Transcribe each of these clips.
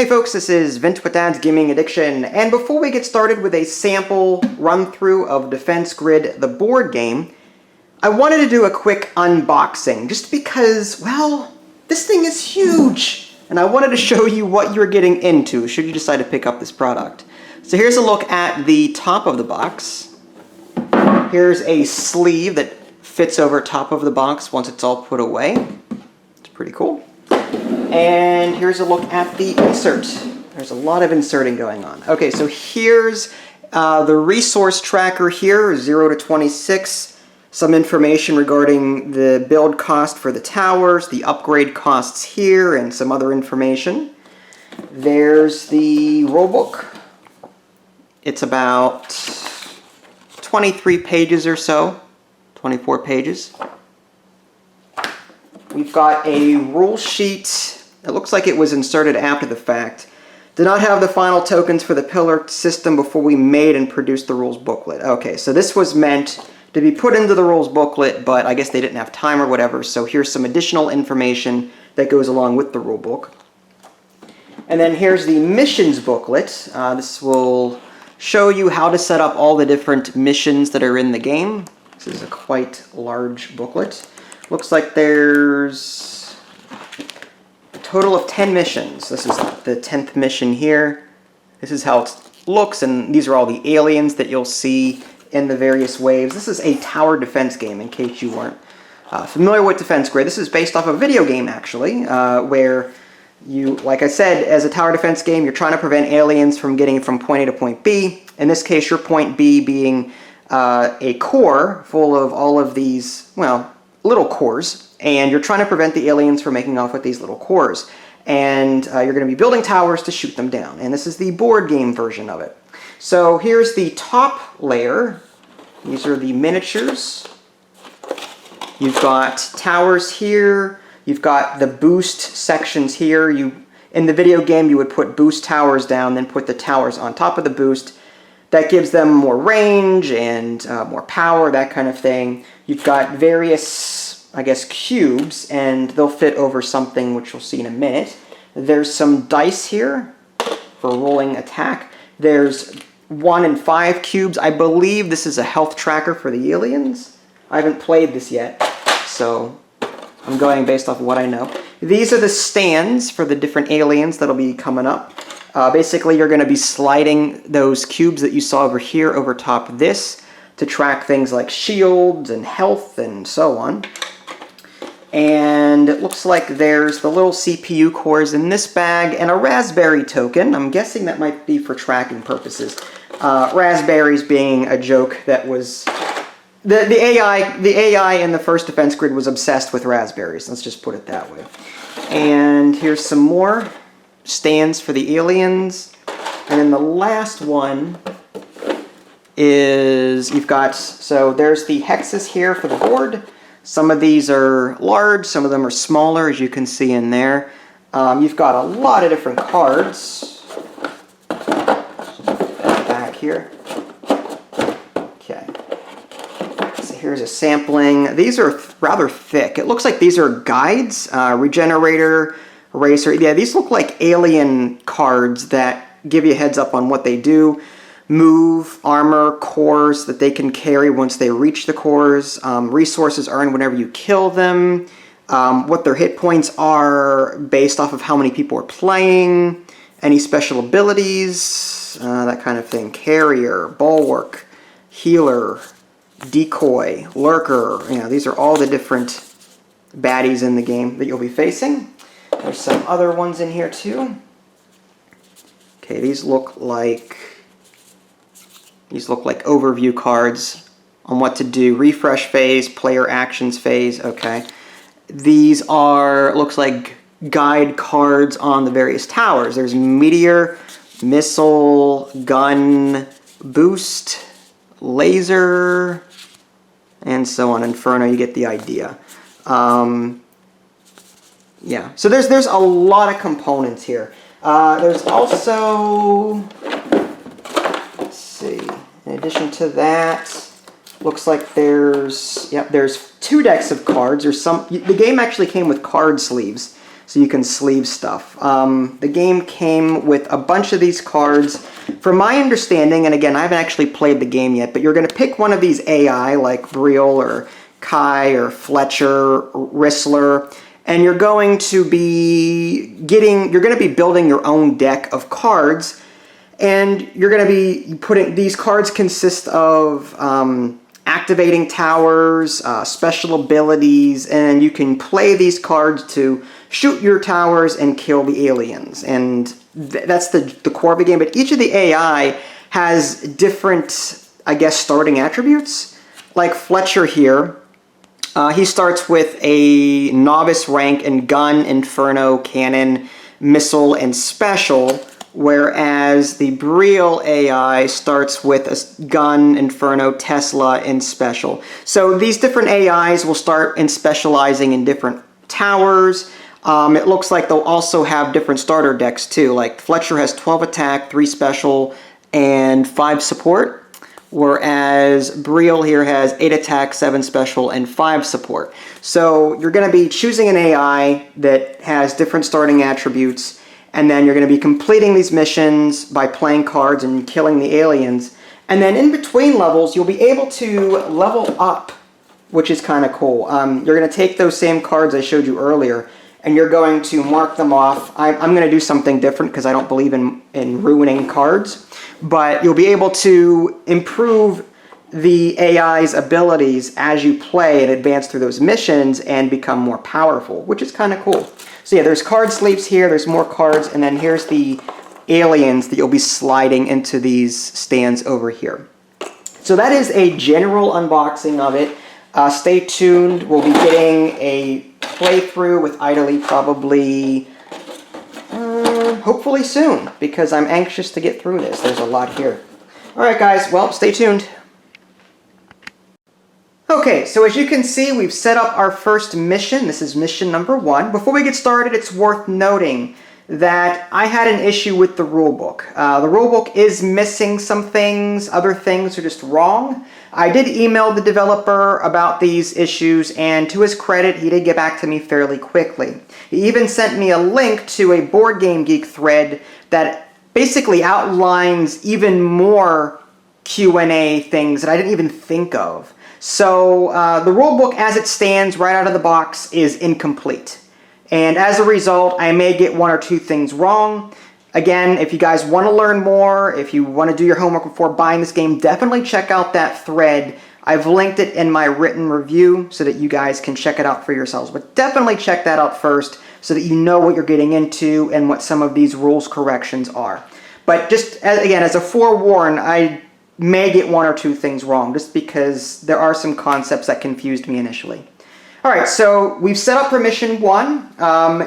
Hey folks, this is Vint with Dad's Gaming Addiction, and before we get started with a sample run-through of Defense Grid, the board game, I wanted to do a quick unboxing, just because, well, this thing is huge, and I wanted to show you what you're getting into should you decide to pick up this product. So here's a look at the top of the box. Here's a sleeve that fits over top of the box once it's all put away. It's pretty cool. And here's a look at the insert. There's a lot of inserting going on. Okay, so here's the resource tracker here, 0 to 26. Some information regarding the build cost for the towers, the upgrade costs here, and some other information. There's the rulebook. It's about 23 pages or so, 24 pages. We've got a rule sheet. It looks like it was inserted after the fact. Did not have the final tokens for the pillar system before we made and produced the rules booklet. Okay, so this was meant to be put into the rules booklet, but I guess they didn't have time or whatever, so here's some additional information that goes along with the rule book. And then here's the missions booklet. This will show you how to set up all the different missions that are in the game. This is a quite large booklet. Looks like there's a total of 10 missions. This is the 10th mission here. This is how it looks, and these are all the aliens that you'll see in the various waves. This is a tower defense game, in case you weren't familiar with Defense Grid. This is based off a video game, actually, where you, like I said, as a tower defense game, you're trying to prevent aliens from getting from point A to point B. In this case, your point B being a core full of all of these, well, little cores, and you're trying to prevent the aliens from making off with these little cores. And you're going to be building towers to shoot them down. And this is the board game version of it. So here's the top layer. These are the miniatures. You've got towers here. You've got the boost sections here. In the video game, you would put boost towers down, then put the towers on top of the boost. That gives them more range and more power, that kind of thing. You've got various, I guess, cubes, and they'll fit over something which you'll see in a minute. There's some dice here for rolling attack. There's 1 and 5 cubes. I believe this is a health tracker for the aliens. I haven't played this yet, so I'm going based off of what I know. These are the stands for the different aliens that'll be coming up. Basically, you're going to be sliding those cubes that you saw over here over top of this to track things like shields and health and so on. And it looks like there's the little CPU cores in this bag and a raspberry token. I'm guessing that might be for tracking purposes. Raspberries being a joke that was... The AI in the first Defense Grid was obsessed with raspberries. Let's just put it that way. And here's some more stands for the aliens. And then the last one is you've got, so there's the hexes here for the board. Some of these are large, some of them are smaller, as you can see in there. You've got a lot of different cards. Back here. Okay. So here's a sampling. These are rather thick. It looks like these are guides, regenerator, eraser. Yeah, these look like alien cards that give you a heads up on what they do. Move, armor, cores that they can carry once they reach the cores. Resources earned whenever you kill them. What their hit points are based off of how many people are playing. Any special abilities, that kind of thing. Carrier, bulwark, healer, decoy, lurker. You know, these are all the different baddies in the game that you'll be facing. There's some other ones in here too. Okay, these look like overview cards on what to do. Refresh phase, player actions phase, okay. These are, looks like guide cards on the various towers. There's meteor, missile, gun, boost, laser, and so on. Inferno, you get the idea. Yeah, so there's a lot of components here. There's also, let's see, in addition to that, looks like there's 2 decks of cards. The game actually came with card sleeves. so you can sleeve stuff. The game came with a bunch of these cards. From my understanding, and again, I haven't actually played the game yet, but you're going to pick one of these AI, like Briel or Kai or Fletcher, or Rissler, and you're going to be building your own deck of cards, and you're going to be putting, these cards consist of activating towers, special abilities, and you can play these cards to shoot your towers and kill the aliens. And that's the core of the game, but each of the AI has different, I guess, starting attributes. Like Fletcher here, he starts with a novice rank in gun, inferno, cannon, missile, and special, whereas the Briel AI starts with a gun, inferno, Tesla, and special. So these different AIs will start in specializing in different towers. It looks like they'll also have different starter decks too. Like Fletcher has 12 attack, 3 special, and 5 support. Whereas Briel here has 8 attack, 7 special, and 5 support. So you're going to be choosing an AI that has different starting attributes, and then you're going to be completing these missions by playing cards and killing the aliens. And then in between levels, you'll be able to level up, which is kind of cool. You're going to take those same cards I showed you earlier, and you're going to mark them off. I'm going to do something different because I don't believe in ruining cards. But you'll be able to improve the AI's abilities as you play and advance through those missions and become more powerful, which is kind of cool. So yeah, there's card sleeves here, there's more cards, and then here's the aliens that you'll be sliding into these stands over here. So that is a general unboxing of it. Stay tuned, we'll be getting a playthrough with Idly probably hopefully soon, because I'm anxious to get through this. There's a lot here. Alright guys, well, stay tuned. Okay, so as you can see, we've set up our first mission. This is mission number 1. Before we get started, it's worth noting that I had an issue with the rulebook. The rulebook is missing some things, other things are just wrong. I did email the developer about these issues, and to his credit, he did get back to me fairly quickly. He even sent me a link to a Board Game Geek thread that basically outlines even more Q&A things that I didn't even think of. So the rulebook as it stands right out of the box is incomplete. And as a result, I may get 1 or 2 things wrong. Again, if you guys want to learn more, if you want to do your homework before buying this game, definitely check out that thread. I've linked it in my written review so that you guys can check it out for yourselves. But definitely check that out first so that you know what you're getting into and what some of these rules corrections are. But just, again, as a forewarn, I may get 1 or 2 things wrong just because there are some concepts that confused me initially. Alright, so we've set up for mission 1.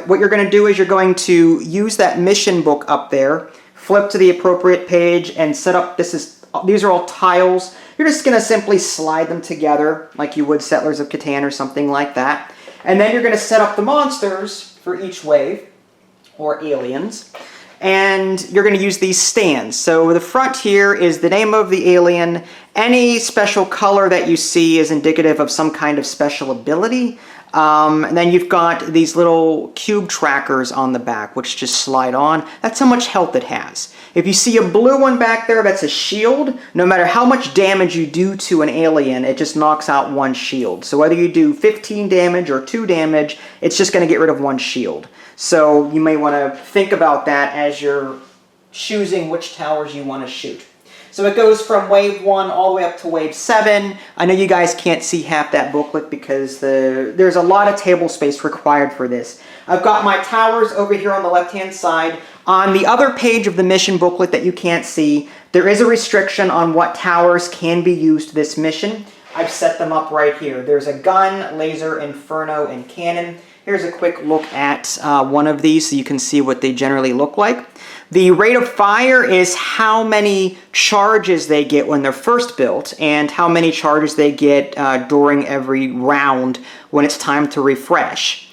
What you're going to do is you're going to use that mission book up there, flip to the appropriate page, and set up, these are all tiles. You're just going to simply slide them together like you would Settlers of Catan or something like that. And then you're going to set up the monsters for each wave, or aliens. And you're going to use these stands. So the front here is the name of the alien. Any special color that you see is indicative of some kind of special ability. And then you've got these little cube trackers on the back, which just slide on. That's how much health it has. If you see a blue one back there, that's a shield. No matter how much damage you do to an alien, it just knocks out 1 shield. So whether you do 15 damage or 2 damage, it's just going to get rid of 1 shield. So you may want to think about that as you're choosing which towers you want to shoot. So it goes from wave 1 all the way up to wave 7. I know you guys can't see half that booklet because there's a lot of table space required for this. I've got my towers over here on the left-hand side. On the other page of the mission booklet that you can't see, there is a restriction on what towers can be used this mission. I've set them up right here. There's a gun, laser, inferno, and cannon. Here's a quick look at one of these so you can see what they generally look like. The rate of fire is how many charges they get when they're first built and how many charges they get during every round when it's time to refresh.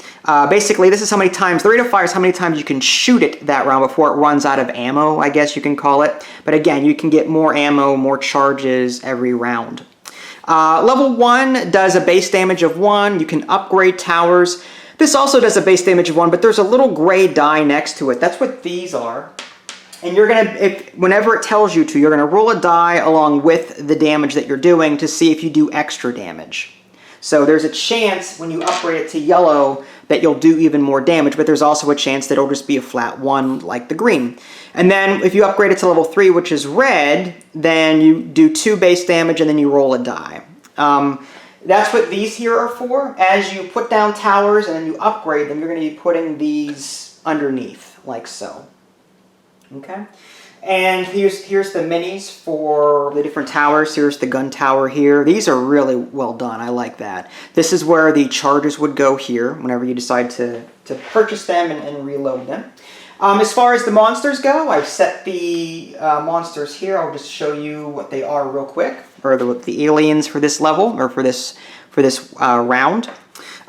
Basically, this is how many times, the rate of fire is how many times you can shoot it that round before it runs out of ammo, I guess you can call it. But again, you can get more ammo, more charges every round. Level 1 does a base damage of 1. You can upgrade towers. This also does a base damage of 1, but there's a little gray die next to it. That's what these are. And you're going to, whenever it tells you to, you're going to roll a die along with the damage that you're doing to see if you do extra damage. So there's a chance when you upgrade it to yellow that you'll do even more damage, but there's also a chance that it'll just be a flat 1 like the green. And then if you upgrade it to level 3, which is red, then you do 2 base damage and then you roll a die. That's what these here are for. As you put down towers and then you upgrade them, you're going to be putting these underneath, like so. Okay? And here's the minis for the different towers. Here's the gun tower here. These are really well done. I like that. This is where the charges would go here whenever you decide to purchase them and reload them. As far as the monsters go, I've set the monsters here. I'll just show you what they are real quick, or the aliens for this level, or for this round.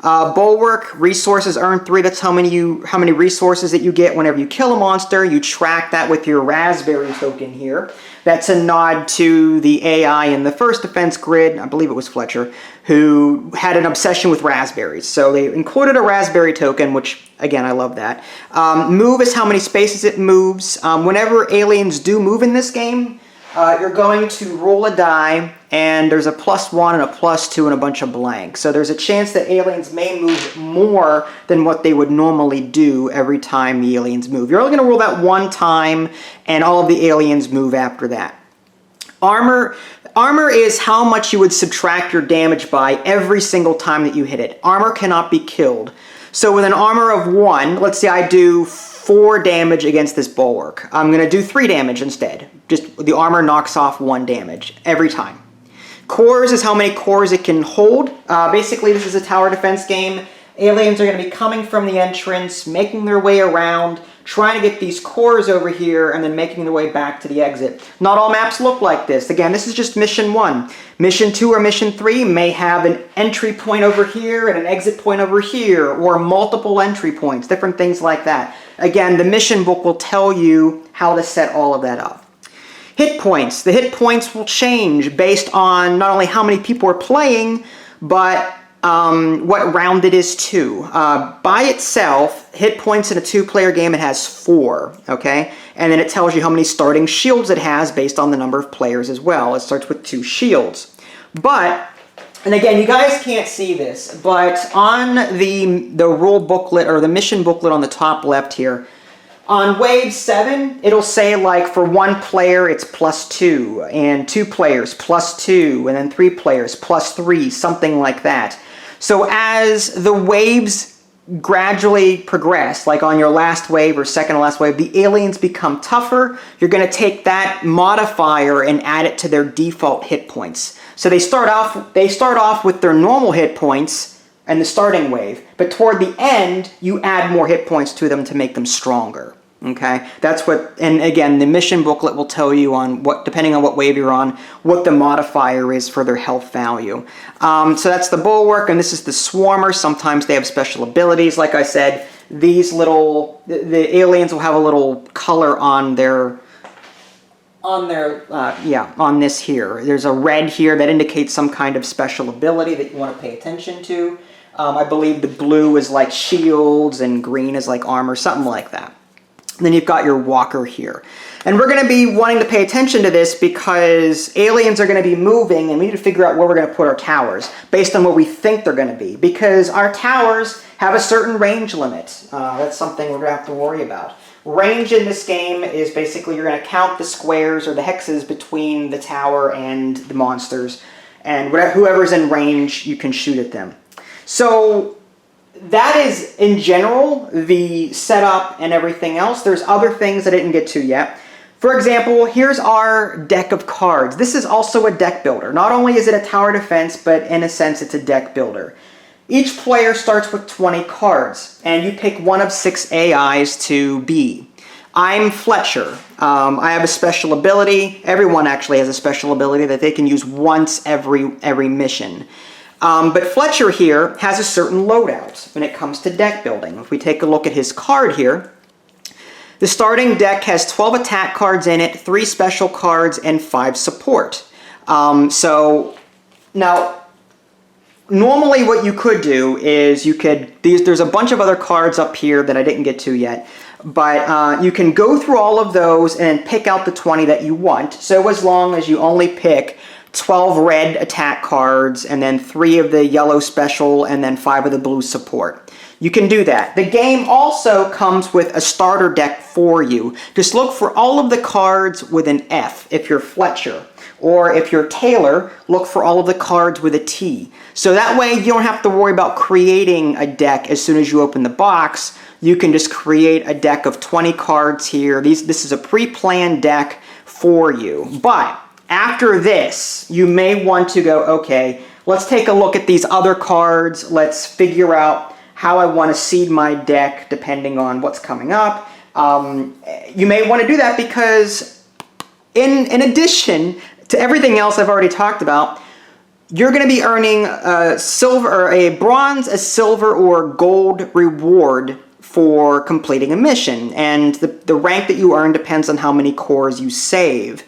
Bulwark, resources earned 3. That's how many resources that you get whenever you kill a monster. You track that with your raspberry token here. That's a nod to the AI in the first defense grid, I believe it was Fletcher, who had an obsession with raspberries. So they included a raspberry token, which, again, I love that. Move is how many spaces it moves. Whenever aliens do move in this game, you're going to roll a die, and there's a +1 and a +2 and a bunch of blanks. So there's a chance that aliens may move more than what they would normally do every time the aliens move. You're only going to roll that 1 time, and all of the aliens move after that. Armor is how much you would subtract your damage by every single time that you hit it. Armor cannot be killed. So with an armor of 1, let's say I do 4 damage against this bulwark. I'm going to do 3 damage instead. Just the armor knocks off 1 damage every time. Cores is how many cores it can hold. Basically, this is a tower defense game. Aliens are going to be coming from the entrance, making their way around, trying to get these cores over here, and then making their way back to the exit. Not all maps look like this. Again, this is just mission 1. Mission 2 or mission 3 may have an entry point over here and an exit point over here, or multiple entry points, different things like that. Again, the mission book will tell you how to set all of that up. Hit points. The hit points will change based on not only how many people are playing, but what round it is too. By itself, hit points in a 2-player game, it has 4, okay? And then it tells you how many starting shields it has based on the number of players as well. It starts with 2 shields. But, and again, you guys can't see this, but on the rule booklet, or the mission booklet on the top left here, on wave 7, it'll say, like, for 1 player it's +2, and 2 players +2, and then 3 players +3, something like that. So as the waves gradually progress, like on your last wave or second to last wave, the aliens become tougher. You're going to take that modifier and add it to their default hit points. So they start off with their normal hit points and the starting wave, but toward the end, you add more hit points to them to make them stronger. Okay, that's what, and again, the mission booklet will tell you on what, depending on what wave you're on, what the modifier is for their health value. So that's the bulwark, and this is the swarmer. Sometimes they have special abilities. Like I said, these little, the aliens will have a little color on their, on this here. There's a red here that indicates some kind of special ability that you want to pay attention to. I believe the blue is like shields and green is like armor, something like that. And then you've got your walker here. And we're going to be wanting to pay attention to this because aliens are going to be moving and we need to figure out where we're going to put our towers based on where we think they're going to be. Because our towers have a certain range limit. That's something we're going to have to worry about. Range in this game is basically you're going to count the squares or the hexes between the tower and the monsters. And whoever's in range, you can shoot at them. So that is, in general, the setup and everything else. There's other things I didn't get to yet. For example, here's our deck of cards. This is also a deck builder. Not only is it a tower defense, but in a sense it's a deck builder. Each player starts with 20 cards, and you pick one of 6 AIs to be. I'm Fletcher. I have a special ability. Everyone actually has a special ability that they can use once every mission. But Fletcher here has a certain loadout when it comes to deck building. If we take a look at his card here, the starting deck has 12 attack cards in it, 3 special cards, and 5 support. So now Normally what you could do is there's a bunch of other cards up here that I didn't get to yet, but you can go through all of those and pick out the 20 that you want. So as long as you only pick 12 red attack cards and then 3 of the yellow special and then 5 of the blue support. You can do that. The game also comes with a starter deck for you. Just look for all of the cards with an F if you're Fletcher. Or if you're Taylor, look for all of the cards with a T. So that way you don't have to worry about creating a deck as soon as you open the box. You can just create a deck of 20 cards here. This is a pre-planned deck for you. But after this, you may want to go, okay, let's take a look at these other cards. Let's figure out how I want to seed my deck depending on what's coming up. You may want to do that because in addition to everything else I've already talked about, you're going to be earning a bronze, a silver, or gold reward for completing a mission. And the rank that you earn depends on how many cores you save.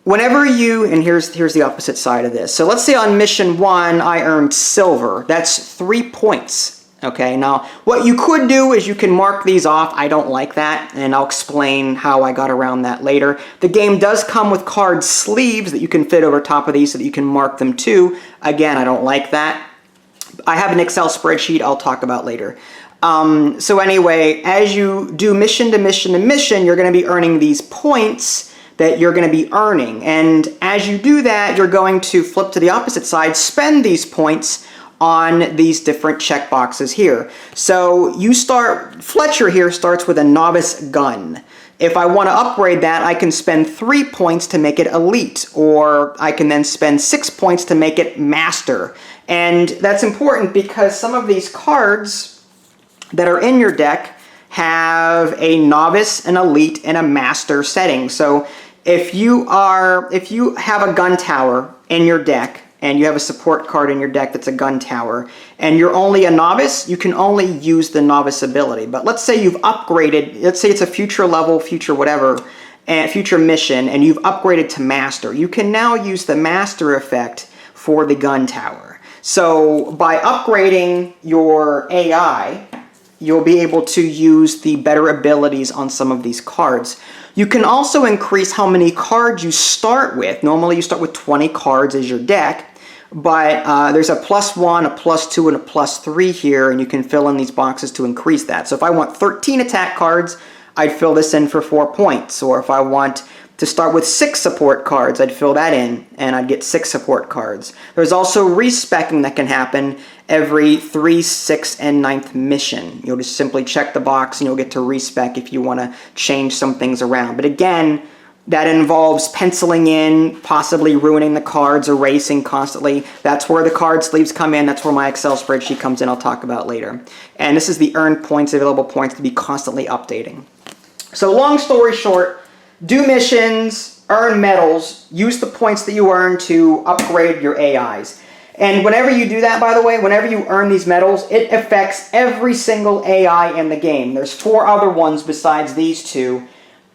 Whenever and here's the opposite side of this. So let's say on mission 1, I earned silver. That's 3 points. Okay, now what you could do is you can mark these off. I don't like that, and I'll explain how I got around that later. The game does come with card sleeves that you can fit over top of these so that you can mark them too. Again, I don't like that. I have an Excel spreadsheet I'll talk about later. So anyway, as you do mission to mission to mission, you're going to be earning these points that you're going to be earning. And as you do that, you're going to flip to the opposite side, spend these points on these different checkboxes here. So Fletcher here starts with a novice gun. If I want to upgrade that, I can spend 3 points to make it elite, or I can then spend 6 points to make it master. And that's important because some of these cards that are in your deck have a novice, an elite, and a master setting. So if you have a gun tower in your deck, and you have a support card in your deck that's a gun tower, and you're only a novice, you can only use the novice ability. But let's say you've upgraded, let's say it's a future level, future whatever, and future mission, and you've upgraded to master. You can now use the master effect for the gun tower. So by upgrading your AI, you'll be able to use the better abilities on some of these cards. You can also increase how many cards you start with. Normally you start with 20 cards as your deck, but there's a +1, a +2, and a +3 here, and you can fill in these boxes to increase that. So if I want 13 attack cards, I'd fill this in for 4 points. Or if I want to start with 6 support cards, I'd fill that in, and I'd get 6 support cards. There's also respecking that can happen every 3, 6, and 9th mission. You'll just simply check the box, and you'll get to respec if you want to change some things around. But again, that involves penciling in, possibly ruining the cards, erasing constantly. That's where the card sleeves come in. That's where my Excel spreadsheet comes in. I'll talk about later. And this is the earned points, available points to be constantly updating. So long story short, do missions, earn medals, use the points that you earn to upgrade your AIs. And whenever you do that, by the way, whenever you earn these medals, it affects every single AI in the game. There's 4 other ones besides these 2.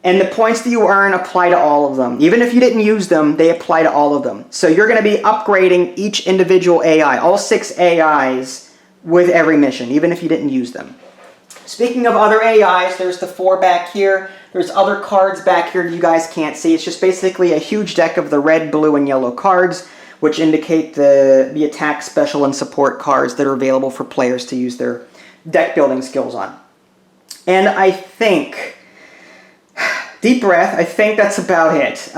And the points that you earn apply to all of them. Even if you didn't use them, they apply to all of them. So you're going to be upgrading each individual AI, all 6 AIs, with every mission, even if you didn't use them. Speaking of other AIs, there's the 4 back here. There's other cards back here you guys can't see. It's just basically a huge deck of the red, blue, and yellow cards, which indicate the attack, special, and support cards that are available for players to use their deck building skills on. And I think, deep breath, I think that's about it.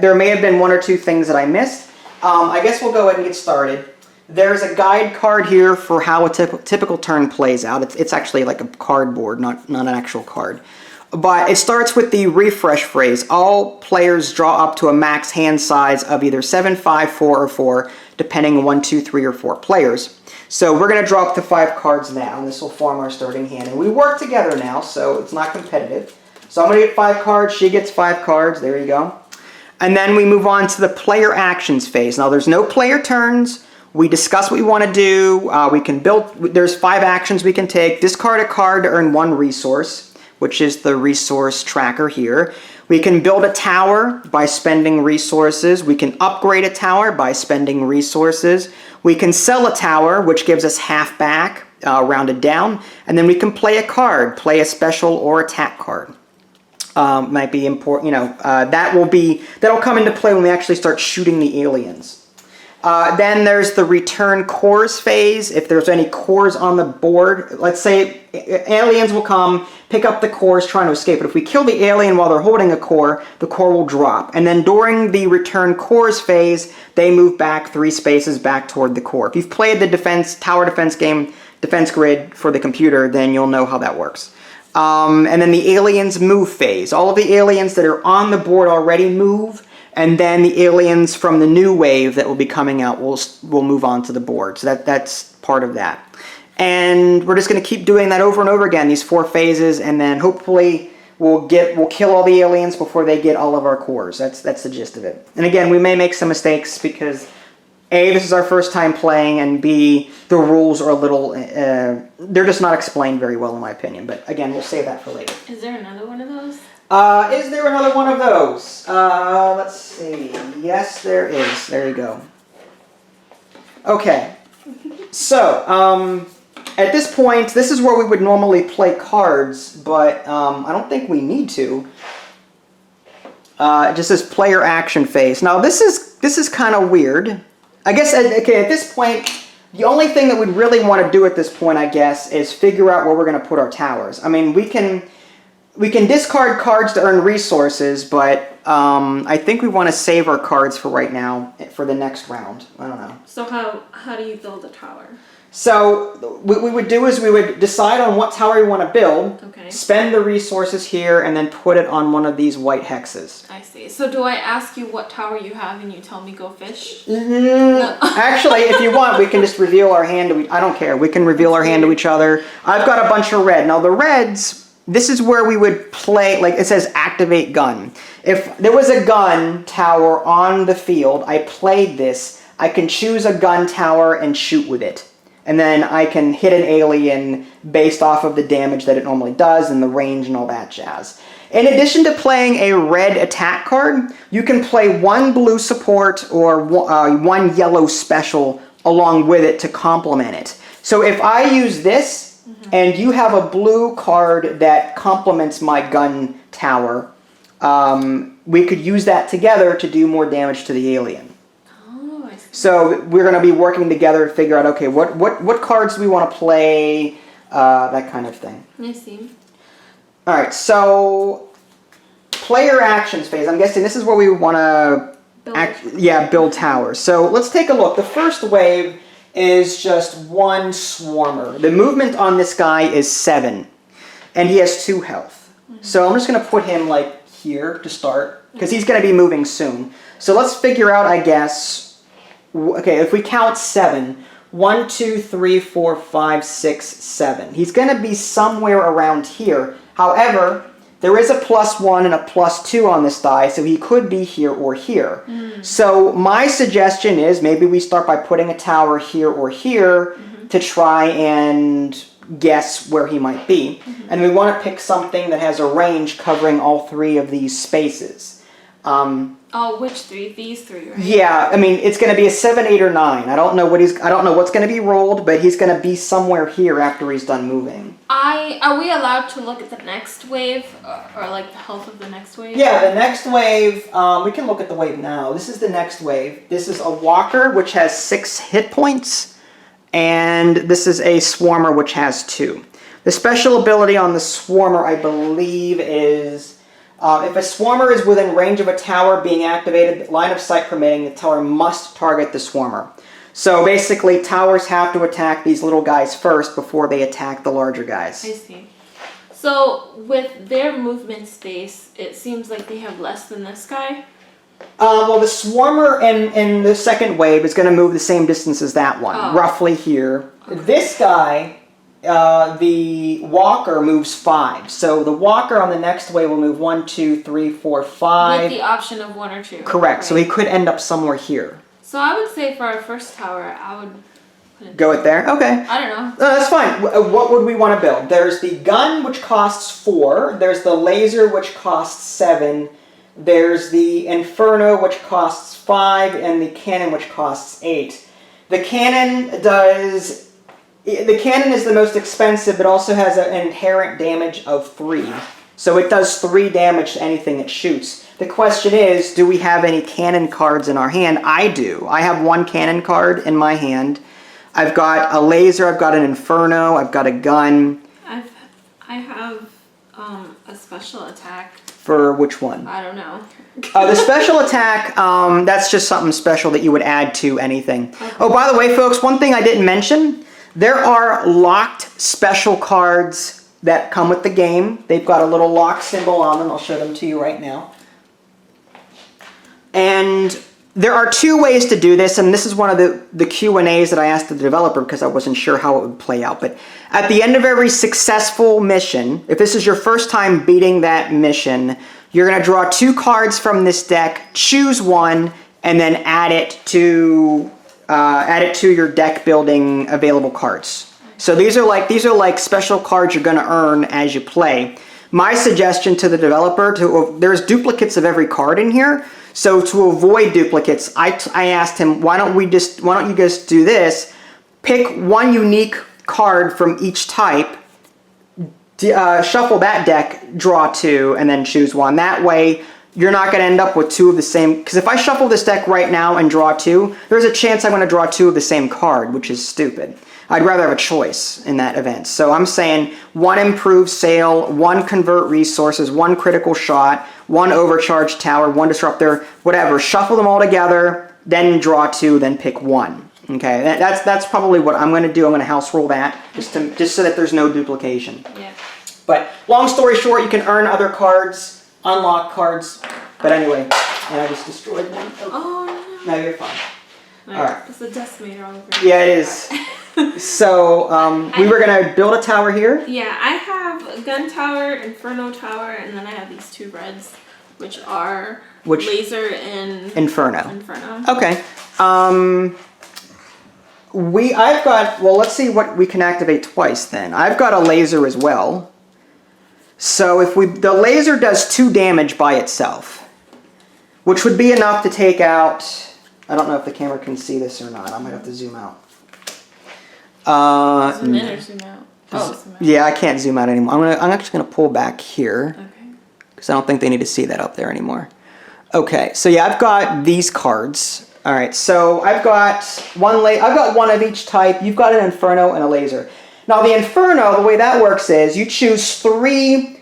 There may have been 1 or 2 things that I missed. I guess we'll go ahead and get started. There's a guide card here for how a typical turn plays out. It's actually like a cardboard, not an actual card. But it starts with the refresh phrase. All players draw up to a max hand size of either 7, 5, 4, or 4, depending on 1, 2, 3, or 4 players. So we're going to draw up to 5 cards now, and this will form our starting hand. And we work together now, so it's not competitive. So I'm going to get 5 cards, she gets 5 cards, there you go. And then we move on to the player actions phase. Now there's no player turns. We discuss what we want to do. We can build, there's 5 actions we can take. Discard a card to earn 1 resource. which is the resource tracker here. We can build a tower by spending resources. We can upgrade a tower by spending resources. We can sell a tower, which gives us half back, rounded down. And then we can play a card, play a special or attack card. Might be important, you know, that'll come into play when we actually start shooting the aliens. Then there's the return cores phase. If there's any cores on the board, let's say aliens will come, pick up the cores trying to escape. But if we kill the alien while they're holding a core, the core will drop. And then during the return cores phase, they move back 3 spaces back toward the core. If you've played the tower defense game, Defense Grid for the computer, then you'll know how that works. And then the aliens move phase. All of the aliens that are on the board already move. And then the aliens from the new wave that will be coming out will move on to the board. So that's part of that. And we're just going to keep doing that over and over again, these 4 phases, and then hopefully we'll kill all the aliens before they get all of our cores. That's the gist of it. And again, we may make some mistakes because A, this is our first time playing, and B, the rules are a little, they're just not explained very well in my opinion. But again, we'll save that for later. Is there another one of those? Is there another one of those? Let's see. Yes, there is. There you go. Okay. So, at this point, this is where we would normally play cards, but I don't think we need to. It just says player action phase. Now, this is kind of weird. I guess, okay, at this point, the only thing that we'd really want to do at this point, I guess, is figure out where we're going to put our towers. I mean, we can discard cards to earn resources, but I think we want to save our cards for right now, for the next round. I don't know. So how do you build a tower? So what we would do is we would decide on what tower we want to build, spend the resources here, and then put it on one of these white hexes. I see. So do I ask you what tower you have and you tell me go fish? No. Actually, if you want, we can just reveal our hand to I don't care. We can reveal our hand to each other. I've got a bunch of red. Now the reds, this is where we would play, like it says activate gun. If there was a gun tower on the field, I played this, I can choose a gun tower and shoot with it. And then I can hit an alien based off of the damage that it normally does and the range and all that jazz. In addition to playing a red attack card, you can play 1 blue support or 1 yellow special along with it to complement it. So if I use this and you have a blue card that complements my gun tower, we could use that together to do more damage to the alien. So we're going to be working together to figure out, okay, what cards do we want to play, that kind of thing. I see. All right, so player actions phase. I'm guessing this is where we want to build towers. So let's take a look. The first wave is just 1 swarmer. The movement on this guy is 7, and he has 2 health. So I'm just going to put him like here to start because he's going to be moving soon. So let's figure out, I guess. Okay, if we count 7, 1, 2, 3, 4, 5, 6, 7. He's going to be somewhere around here. However, there is a +1 and a +2 on this die, so he could be here or here. So my suggestion is maybe we start by putting a tower here or here to try and guess where he might be. And we want to pick something that has a range covering all 3 of these spaces. Which 3? These 3, right? Yeah, I mean it's going to be a 7, 8, or 9. I don't know what's going to be rolled, but he's going to be somewhere here after he's done moving. Are we allowed to look at the next wave, or like the health of the next wave? Yeah, the next wave. We can look at the wave now. This is the next wave. This is a walker which has 6 hit points, and this is a swarmer which has 2. The special ability on the swarmer, I believe, is. If a swarmer is within range of a tower being activated, line of sight permitting, the tower must target the swarmer. So basically, towers have to attack these little guys first before they attack the larger guys. I see. So with their movement space, it seems like they have less than this guy? Well, the swarmer in the second wave is going to move the same distance as that one, roughly here. Okay. This guy... the walker moves 5. So the walker on the next wave will move 1, 2, 3, 4, 5. With the option of 1 or 2. Correct. Right? So he could end up somewhere here. So I would say for our first tower, Go with there? Okay. I don't know. That's fine. What would we want to build? There's the gun, which costs 4. There's the laser, which costs 7. There's the Inferno, which costs 5. And the cannon, which costs 8. The cannon is the most expensive, but also has an inherent damage of 3. So it does 3 damage to anything it shoots. The question is, do we have any cannon cards in our hand? I do. I have 1 cannon card in my hand. I've got a laser, I've got an Inferno, I've got a gun. I have a special attack. For which one? I don't know. The special attack, that's just something special that you would add to anything. Okay. Oh, by the way, folks, one thing I didn't mention, there are locked special cards that come with the game. They've got a little lock symbol on them. I'll show them to you right now. And there are 2 ways to do this, and this is one of the Q&As that I asked the developer because I wasn't sure how it would play out. But at the end of every successful mission, if this is your first time beating that mission, you're going to draw 2 cards from this deck, choose one, and then add it to your deck building available cards. So these are like special cards you're going to earn as you play. My suggestion to the developer, there's duplicates of every card in here. So to avoid duplicates, I asked him, why don't you just do this? Pick 1 unique card from each type, shuffle that deck, draw 2, and then choose 1. That way, you're not going to end up with 2 of the same. Because if I shuffle this deck right now and draw 2, there's a chance I'm going to draw 2 of the same card, which is stupid. I'd rather have a choice in that event. So I'm saying 1 improve sail, 1 convert resources, 1 critical shot, 1 overcharge tower, 1 disruptor, whatever. Shuffle them all together, then draw 2, then pick 1. Okay, that's probably what I'm going to do. I'm going to house roll that just so that there's no duplication. Yeah. But long story short, you can earn other cards, unlock cards. But anyway, and I just destroyed one. Oh no. No, you're fine. All right. It's a decimator all over. Yeah, it is. So, we were going to build a tower here? Yeah, I have a gun tower, Inferno tower, and then I have these 2 reds, which are laser and Inferno. Okay. Let's see what we can activate twice then. I've got a laser as well. So the laser does 2 damage by itself, which would be enough to take out, I don't know if the camera can see this or not. I might have to zoom out. Zoom in or zoom out? Zoom out. Yeah, I can't zoom out anymore. I'm actually going to pull back here. Okay. Because I don't think they need to see that up there anymore. Okay, so yeah, I've got these cards. All right, so I've got one of each type. You've got an Inferno and a laser. Now the Inferno, the way that works is you choose 3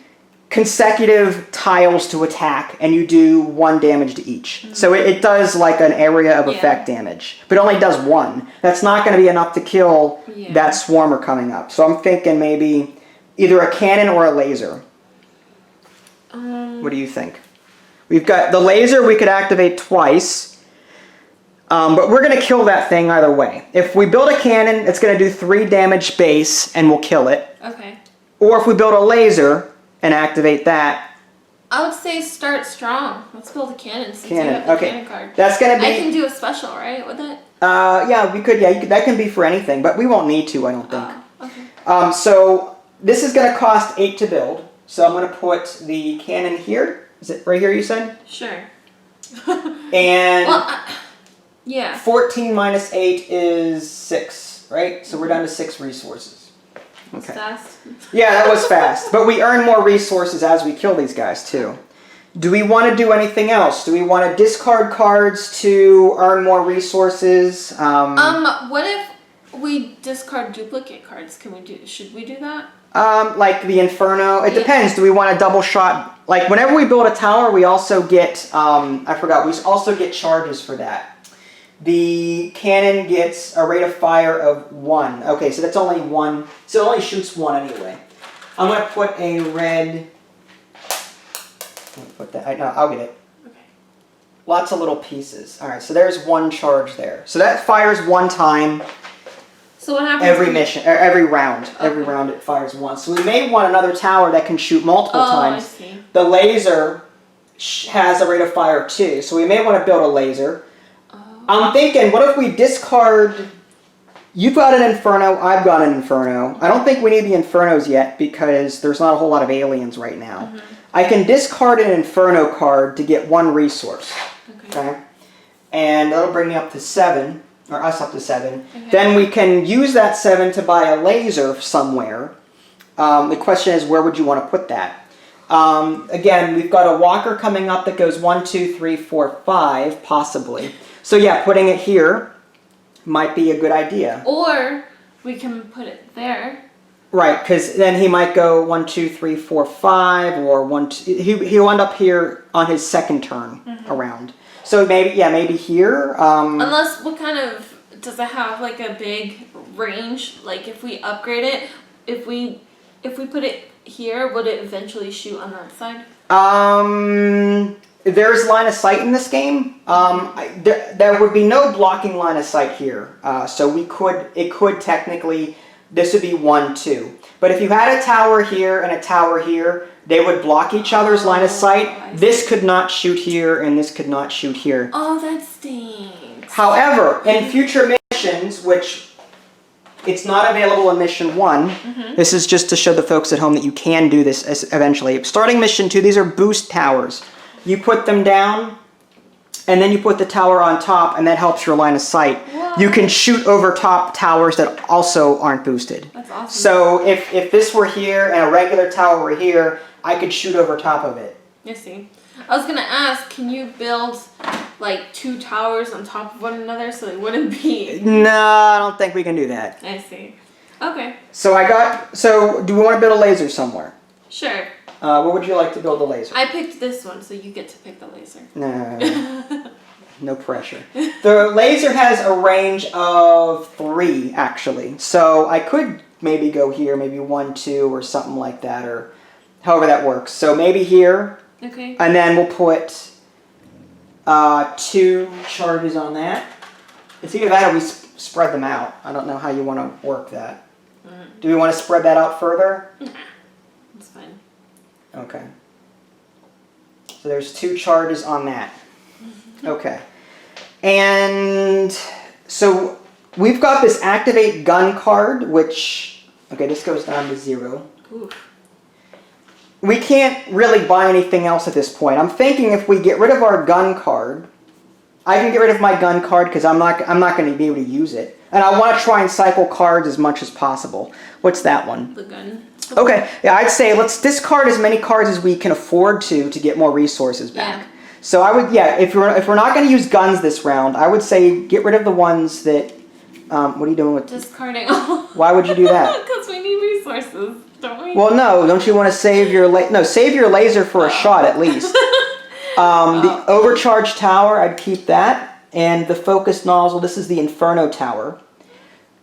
consecutive tiles to attack, and you do 1 damage to each. Mm-hmm. So it does like an area of effect damage, but it only does 1. That's not going to be enough to kill that swarmer coming up. So I'm thinking maybe either a cannon or a laser. What do you think? We've got the laser we could activate twice, but we're going to kill that thing either way. If we build a cannon, it's going to do 3 damage base, and we'll kill it. Okay. Or if we build a laser and activate that. I would say start strong. Let's build a cannon since Cannon. you have the Okay. cannon card. That's going to be... I can do a special, right, with it? Yeah, we could. Yeah, that can be for anything, but we won't need to, I don't think. Oh, okay. So this is going to cost 8 to build. So I'm going to put the cannon here. Is it right here, you said? Sure. And yeah. 14 minus 8 is 6, right? So we're down to 6 resources. Okay. Fast. Yeah, that was fast. But we earn more resources as we kill these guys, too. Do we want to do anything else? Do we want to discard cards to earn more resources? What if we discard duplicate cards? Should we do that? Like the Inferno. It depends. Do we want a double shot? Like whenever we build a tower, we also get, we also get charges for that. The cannon gets a rate of fire of 1. Okay, so that's only 1. So it only shoots 1 anyway. I'm going to put a red... Put that. No, I'll get it. Okay. Lots of little pieces. All right, so there's 1 charge there. So that fires 1 time. So what happens? Every mission, or every round. Okay. Every round it fires 1. So we may want another tower that can shoot multiple times. I see. The laser has a rate of fire 2, so we may want to build a laser. I'm thinking, what if we discard You've got an Inferno, I've got an Inferno. I don't think we need the Infernos yet because there's not a whole lot of aliens right now. I can discard an Inferno card to get 1 resource. Okay. And that'll bring me up to 7, or us up to 7. Okay. Then we can use that 7 to buy a laser somewhere. The question is, where would you want to put that? Again, we've got a walker coming up that goes 1, 2, 3, 4, 5, possibly. So yeah, putting it here might be a good idea. Or we can put it there. Right, because then he might go 1, 2, 3, 4, 5, or 1, 2. He'll end up here on his second turn around. So maybe here. Unless, what kind of, does it have like a big range? Like if we upgrade it, if we put it here, would it eventually shoot on that side? There's line of sight in this game. There would be no blocking line of sight here. So it could technically, this would be 1, 2. But if you had a tower here and a tower here, they would block each other's line of sight. This could not shoot here and this could not shoot here. Oh, that stinks. However, in future missions, which it's not available in mission 1, this is just to show the folks at home that you can do this eventually. Starting mission 2, these are boost towers. You put them down, and then you put the tower on top, and that helps your line of sight. Whoa. You can shoot over top towers that also aren't boosted. That's awesome. So if this were here and a regular tower were here, I could shoot over top of it. I see. I was gonna ask, can you build like 2 towers on top of one another so it wouldn't be? No, I don't think we can do that. I see. Okay. So do we want to build a laser somewhere? Sure. Where would you like to build the laser? I picked this one, so you get to pick the laser. No. No pressure. The laser has a range of 3, actually. So I could maybe go here, maybe 1, 2, or something like that, or however that works. So maybe here. Okay. And then we'll put 2 charges on that. It's either that or we spread them out. I don't know how you want to work that. Do we want to spread that out further? Nah. It's fine. Okay. So there's 2 charges on that. Okay. And so we've got this activate gun card, which, okay, this goes down to 0. Oof. We can't really buy anything else at this point. I'm thinking if we get rid of our gun card, I can get rid of my gun card because I'm not going to be able to use it. And I want to try and cycle cards as much as possible. What's that one? The gun. Okay, yeah, I'd say let's discard as many cards as we can afford to get more resources back. Yeah. So I would, if we're not going to use guns this round, I would say get rid of the ones that. What are you doing with? Discarding all. Why would you do that? Because we need resources, don't we? Well, no, don't you want to save your save your laser for a shot at least. The overcharged tower, I'd keep that, and the focused nozzle. This is the Inferno tower.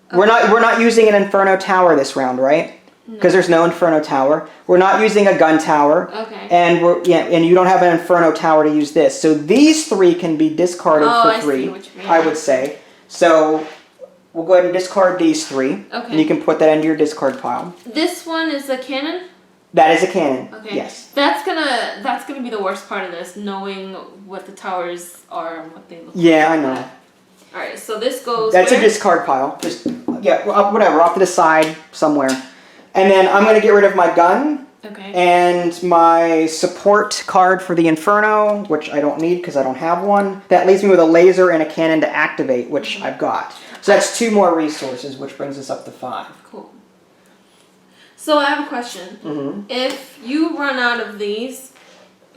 Okay. We're not using an Inferno tower this round, right? Because there's no Inferno tower. We're not using a gun tower. Okay. And and you don't have an Inferno tower to use this. So these 3 can be discarded for 3. I see what you mean. I would say. So we'll go ahead and discard these 3. Okay. And you can put that into your discard pile. This one is a cannon? That is a cannon. Okay. Yes. That's gonna be the worst part of this, knowing what the towers are and what they look like. Yeah, I know. Alright, so this goes. That's where? a discard pile. Just whatever, off to the side somewhere. And then I'm going to get rid of my gun. Okay. And my support card for the Inferno, which I don't need because I don't have one. That leaves me with a laser and a cannon to activate, which I've got. So that's 2 more resources, which brings us up to 5. Cool. So I have a question. If you run out of these,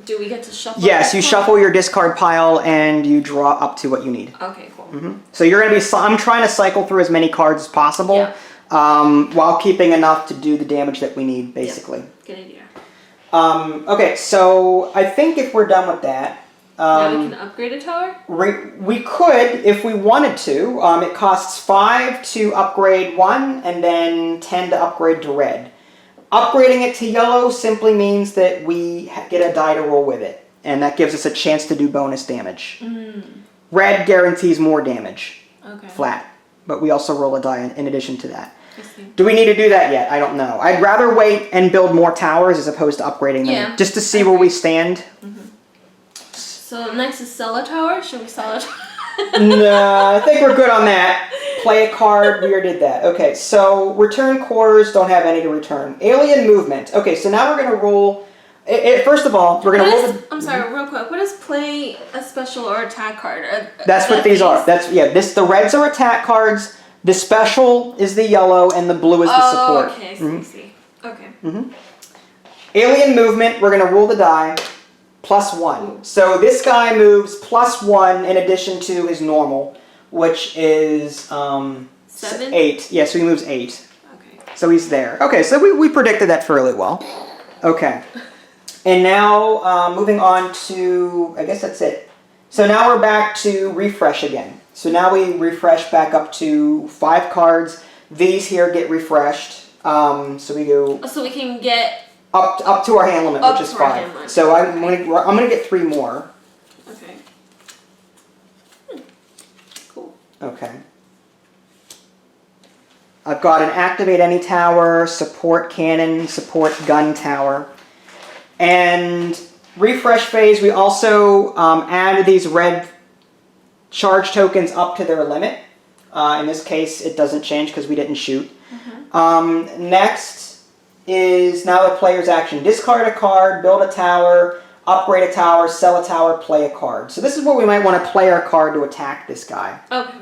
do we get to shuffle? Yes, you shuffle your discard pile and you draw up to what you need. Okay, cool. So you're going to be. I'm trying to cycle through as many cards as possible. Yeah. While keeping enough to do the damage that we need, basically. Yep. Good idea. Okay, so I think if we're done with that... now we can upgrade a tower? We could, if we wanted to. It costs 5 to upgrade 1, and then 10 to upgrade to red. Upgrading it to yellow simply means that we get a die to roll with it, and that gives us a chance to do bonus damage. Red guarantees more damage. Okay. Flat. But we also roll a die in addition to that. Do we need to do that yet? I don't know. I'd rather wait and build more towers as opposed to upgrading them. Just to see where we stand. So next is sell a tower? Should we sell a tower? No, I think we're good on that. Play a card. We already did that. Okay, so return cores don't have any to return. Alien movement. Okay, so now we're going to roll. First of all, we're going to roll. I'm sorry, real quick. What is play a special or attack card? That's what these are. The reds are attack cards. The special is the yellow, and the blue is the support. Okay, I see. Okay. Alien movement. We're going to roll the die. +1. So this guy moves +1 in addition to his normal, which is 7? 8. Yeah, so he moves 8. Okay. So he's there. Okay, so we predicted that fairly well. Okay. And now moving on to, I guess that's it. So now we're back to refresh again. So now we refresh back up to 5 cards. These here get refreshed. So we go. So we can get up to our hand limit, which is 5. So I'm gonna get 3 more. Okay. Cool. Okay. I've got an activate any tower, support cannon, support gun tower, and refresh phase. We also add these red charge tokens up to their limit. In this case, it doesn't change because we didn't shoot. Next is now the player's action. Discard a card, build a tower, upgrade a tower, sell a tower, play a card. So this is where we might want to play our card to attack this guy. Okay.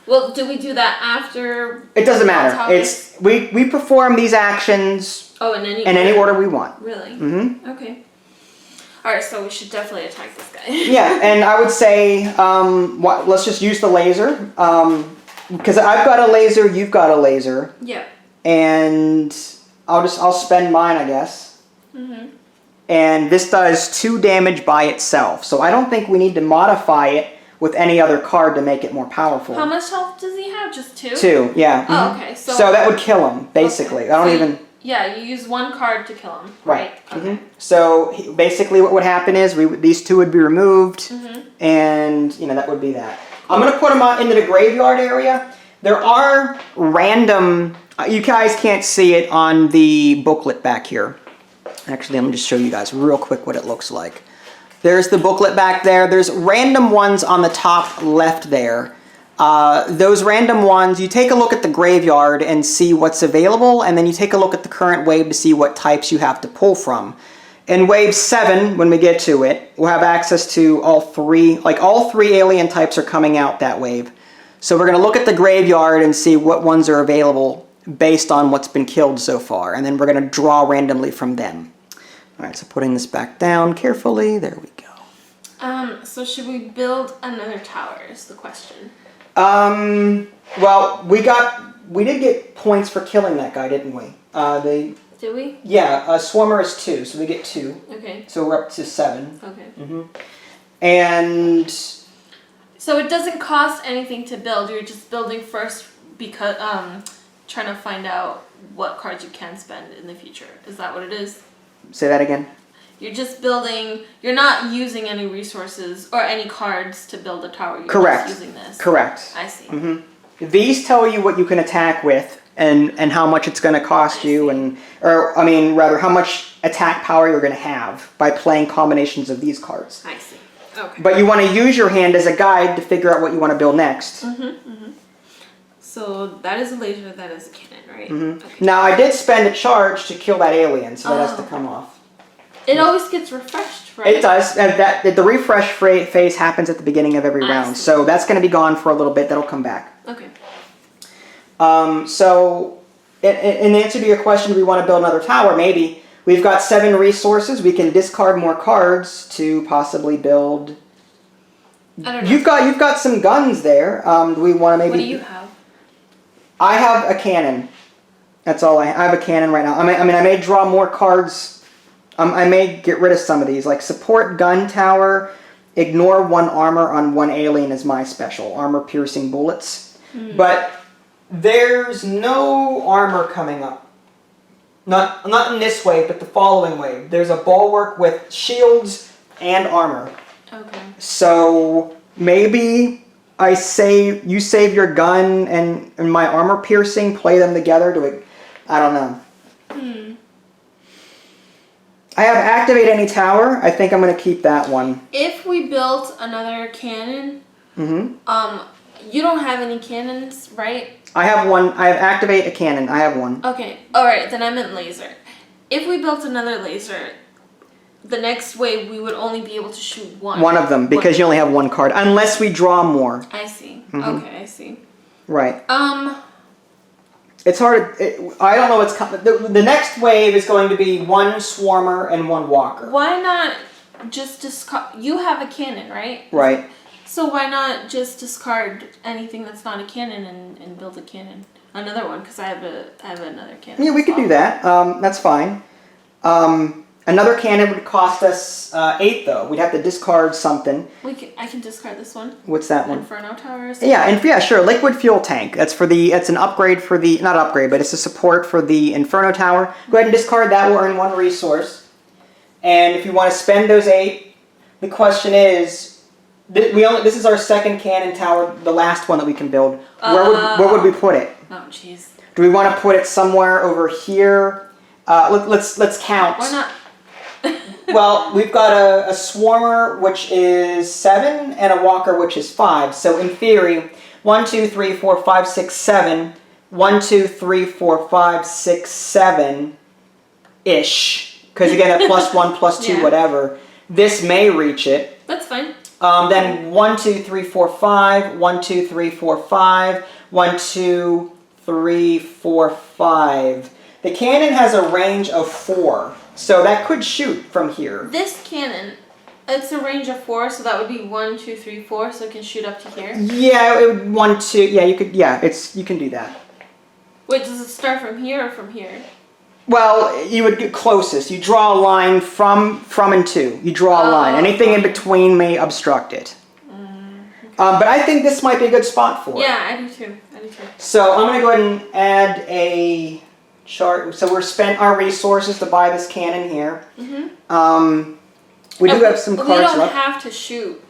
Well, do we do that after? It doesn't matter. It's we perform these actions in any order we want. Really? Okay. All right, so we should definitely attack this guy. Yeah, and I would say let's just use the laser because I've got a laser, you've got a laser. Yeah. And I'll spend mine, I guess. And this does 2 damage by itself. So I don't think we need to modify it with any other card to make it more powerful. How much health does he have? Just 2? 2, yeah. Oh, okay. So that would kill him, basically. Okay. I don't even... Yeah, you use 1 card to kill him. Right. Okay. So basically what would happen is these 2 would be removed. And, that would be that. I'm going to put them into the graveyard area. There are random... you guys can't see it on the booklet back here. Actually, let me just show you guys real quick what it looks like. There's the booklet back there. There's random ones on the top left there. Those random ones, you take a look at the graveyard and see what's available, and then you take a look at the current wave to see what types you have to pull from. In wave 7, when we get to it, we'll have access to all 3. Like, all 3 alien types are coming out that wave. So we're going to look at the graveyard and see what ones are available based on what's been killed so far, and then we're going to draw randomly from them. All right, so putting this back down carefully. There we go. So should we build another tower is the question. Well, we did get points for killing that guy, didn't we? Did we? Yeah, Swarmer is 2, so we get 2. Okay. So we're up to 7. Okay. And... So it doesn't cost anything to build. You're just building first because trying to find out what cards you can spend in the future. Is that what it is? Say that again. You're just building. You're not using any resources or any cards to build a tower. You're Correct. just using this. Correct. I see. These tell you what you can attack with and how much it's going to cost you, rather how much attack power you're going to have by playing combinations of these cards. I see. Okay. But you want to use your hand as a guide to figure out what you want to build next. So that is a laser, that is a cannon, right? Okay. Now I did spend a charge to kill that alien, so that has to come off. It always gets refreshed, right? It does. The refresh phase happens at the beginning of every round, so that's going to be gone for a little bit. That'll come back. Okay. So, in answer to your question, do we want to build another tower? Maybe. We've got 7 resources. We can discard more cards to possibly build. I don't know. You've got some guns there. Do we want to maybe? What do you have? I have a cannon. That's all I have. A cannon right now. I may draw more cards. I may get rid of some of these, like support gun tower. Ignore 1 armor on 1 alien is my special. Armor piercing bullets. But there's no armor coming up. Not in this wave, but the following wave. There's a bulwark with shields and armor. Okay. So maybe you save your gun and my armor piercing, play them together. I don't know. I have activate any tower. I think I'm going to keep that one. If we built another cannon, You don't have any cannons, right? I have one. I have activate a cannon. I have one. Okay. Alright, then I meant laser. If we built another laser, the next wave we would only be able to shoot one. One of them, because you only have one card. Unless we draw more. I see. Okay, I see. Right. It's hard. I don't know what's coming. The next wave is going to be one Swarmer and one Walker. Why not just discard... You have a cannon, right? Right. So why not just discard anything that's not a cannon and build a cannon? Another one, because I have another cannon. Yeah, we could do that. That's fine. Another cannon would cost us 8, though. We'd have to discard something. I can discard this one. What's that one? Inferno Tower. Or something. Yeah, and yeah, sure. Liquid fuel tank. That's an upgrade for the not upgrade, but it's a support for the Inferno Tower. Go ahead and discard that. We'll earn 1 resource. And if you want to spend those 8, the question is, this is our second cannon tower, the last one that we can build. Where would we put it? Oh, jeez. Do we want to put it somewhere over here? Let's count. Why not? Well, we've got a Swarmer, which is 7, and a Walker, which is 5. So in theory, 1, 2, 3, 4, 5, 6, 7. 1, 2, 3, 4, 5, 6, 7-ish. Because again, that +1, +2, Yeah. whatever. This may reach it. That's fine. Then 1, 2, 3, 4, 5. 1, 2, 3, 4, 5. 1, 2, 3, 4, 5. The cannon has a range of 4. So that could shoot from here. This cannon, it's a range of 4, so that would be 1, 2, 3, 4, so it can shoot up to here. Yeah, it would 1, 2. Yeah, you could. Yeah, you can do that. Wait, does it start from here or from here? Well, you would get closest. You draw a line from and to. You draw a line. Anything in between may obstruct it. Okay. But I think this might be a good spot for it. Yeah, I do too. So I'm going to go ahead and add a chart. So we're spent our resources to buy this cannon here. We do have some cards left. We don't have to shoot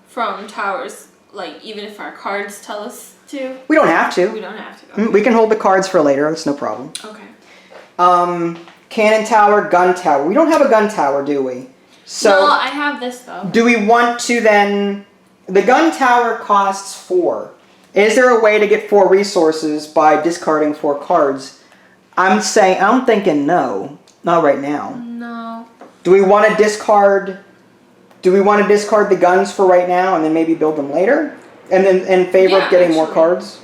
from towers, like even if our cards tell us to. We don't have to. We don't have to. Okay. We can hold the cards for later. That's no problem. Okay. Cannon tower, gun tower. We don't have a gun tower, do we? So no, I have this though. Do we want to then... The gun tower costs 4. Is there a way to get 4 resources by discarding 4 cards? I'm thinking no. Not right now. No. Do we want to discard the guns for right now and then maybe build them later? And then in favor of getting more cards?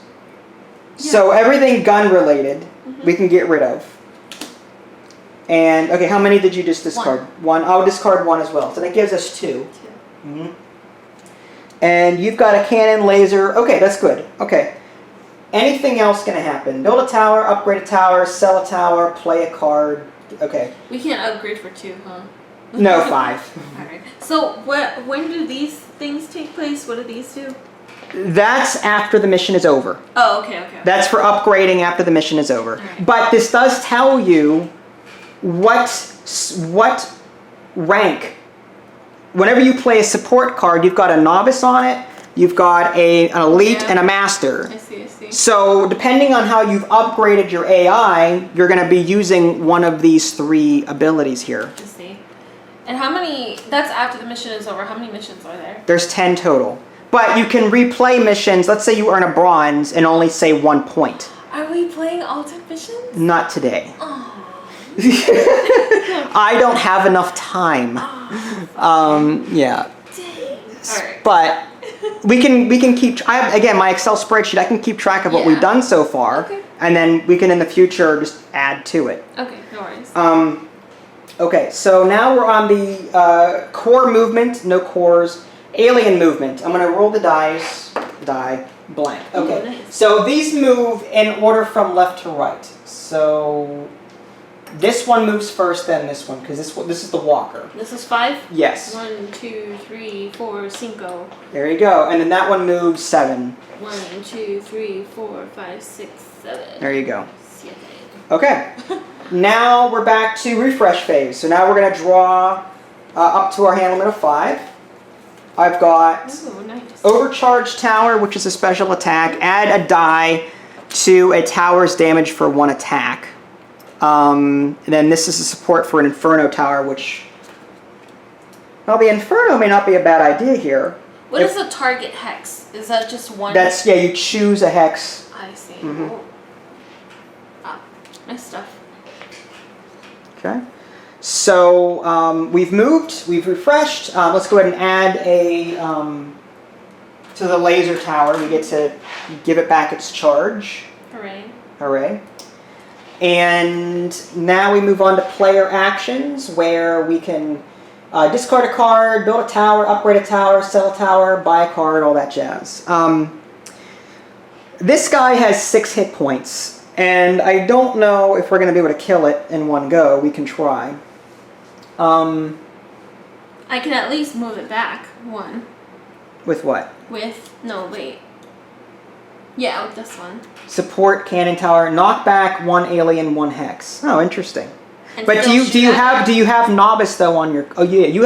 Yeah. So everything gun related we can get rid of. And okay, how many did you just discard? 1. I'll discard 1 as well. So that gives us 2. And you've got a cannon, laser. Okay, that's good. Okay. Anything else going to happen? Build a tower, upgrade a tower, sell a tower, play a card. Okay. We can't upgrade for 2, huh? No, 5. Alright. So when do these things take place? What do these do? That's after the mission is over. Oh, okay. That's for upgrading after the mission is over. Right. But this does tell you what rank. Whenever you play a support card, you've got a novice on it, you've got an elite, and a master. I see. So depending on how you've upgraded your AI, you're going to be using one of these 3 abilities here. I see. And how many, that's after the mission is over, how many missions are there? There's 10 total. But you can replay missions. Let's say you earn a bronze and only say 1 point. Are we playing all 10 missions? Not today. Oh. I don't have enough time. Yeah. Dang. Alright. But we can keep. Again, my Excel spreadsheet. I can keep track of what we've done so far, and then we can in the future just add to it. Okay, no worries. Okay, so now we're on the core movement. No cores. Alien movement. I'm gonna roll the dice. Die blank. Okay. Ooh, nice. So these move in order from left to right. So this one moves first, then this one, because this is the walker. This is 5? Yes. 1, 2, 3, 4, 5. There you go. And then that one moves 7. 1, 2, 3, 4, 5, 6, 7. There you go. 7. Okay. Now we're back to refresh phase. So now we're going to draw up to our hand limit of 5. I've got nice. Overcharge Tower, which is a special attack. Add a die to a tower's damage for 1 attack. And then this is a support for an Inferno Tower, which... Well, the Inferno may not be a bad idea here. What is a target hex? Is that just one? That's, yeah, you choose a hex. I see. Mhm. Oh. Ah, nice stuff. Okay. So we've moved, we've refreshed. Let's go ahead and add a to the laser tower. We get to give it back its charge. Hooray. Hooray. And now we move on to player actions, where we can discard a card, build a tower, upgrade a tower, sell a tower, buy a card, all that jazz. This guy has 6 hit points, and I don't know if we're going to be able to kill it in one go. We can try. I can at least move it back one. With what? No, wait. Yeah, with this one. Support cannon tower, knock back 1 alien, 1 hex. Oh, interesting. And But still shoot at do you have novice though on your? Oh yeah, you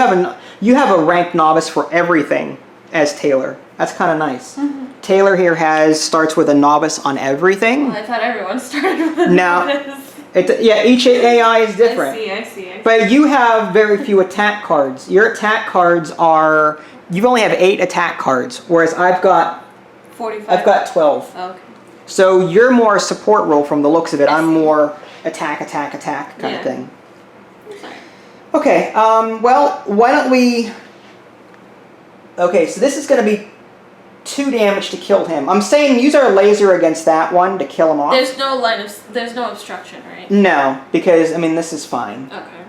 have a ranked novice for everything as Taylor. That's kind of nice. Mm-hmm. Taylor here starts with a novice on everything. Well, I thought everyone started with a No. novice. Yeah, each AI is different. I see. But you have very few attack cards. Your attack cards are, you only have 8 attack cards, whereas I've got 45. I've got 12. Okay. So you're more a support role from the looks of it. I I'm see. more attack kind Yeah. of thing. Okay, well, why don't we... Okay, so this is going to be 2 damage to kill him. I'm saying use our laser against that one to kill him off. There's no obstruction, right? No, because, I mean, this is fine. Okay.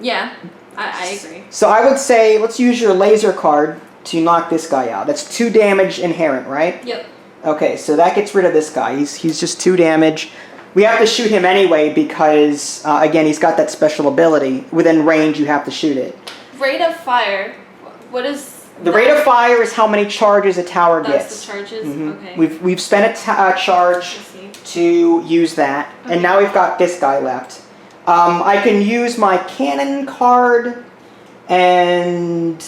Yeah, I agree. So I would say, let's use your laser card to knock this guy out. That's 2 damage inherent, right? Yep. Okay, so that gets rid of this guy. He's just 2 damage. We have to shoot him anyway because, again, he's got that special ability. Within range, you have to shoot it. Rate of fire. What is... The rate of fire is how many charges a tower gets. That's the charges? Mhm. Okay. We've spent a charge I see. to use that, Okay. and now we've got this guy left. I can use my cannon card, and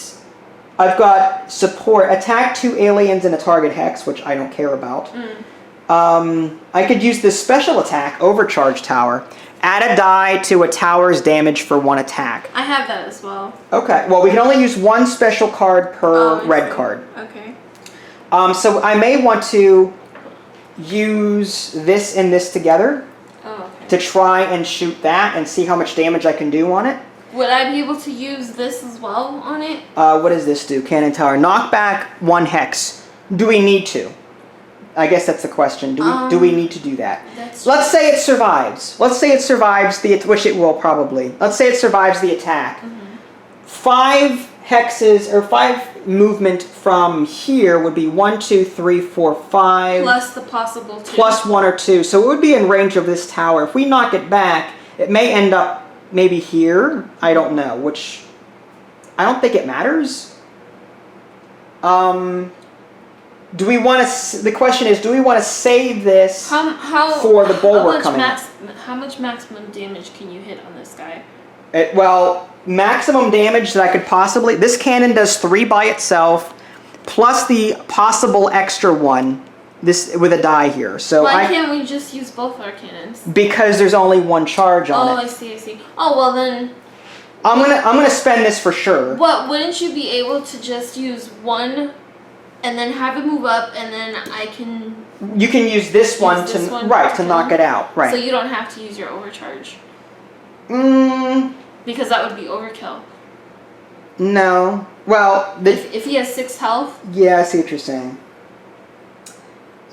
I've got support. Attack 2 aliens in a target hex, which I don't care about. I could use this special attack, Overcharge Tower. Add a die to a tower's damage for 1 attack. I have that as well. Okay, well, we can only use 1 special card per I red see. card. Okay. So I may want to use this and this together Oh, to okay. try and shoot that and see how much damage I can do on it. Would I be able to use this as well on it? What does this do? Cannon Tower. Knock back 1 hex. Do we need to? I guess that's the question. Do we need to do that? Let's say it survives. Let's say it survives which it will probably. Let's say it survives the attack. 5 hexes or 5 movement from here would be 1, 2, 3, 4, 5. Plus the possible 2. Plus 1 or 2. So it would be in range of this tower. If we knock it back, it may end up maybe here. I don't know. Which I don't think it matters. Do we want to? The question is, do we want to save this for the bulwark coming up? How much maximum damage can you hit on this guy? Well, maximum damage that I could possibly... This cannon does 3 by itself, plus the possible extra 1 with a die here. So Why can't we just use both our cannons? Because there's only 1 charge on it. Oh, I see. Oh, well then... I'm gonna spend this for sure. What, wouldn't you be able to just use 1... and then have it move up, and then I can... You can use this one to knock it out. Right. So you don't have to use your overcharge. Because that would be overkill. No. Well, if he has 6 health... Yeah, I see what you're saying.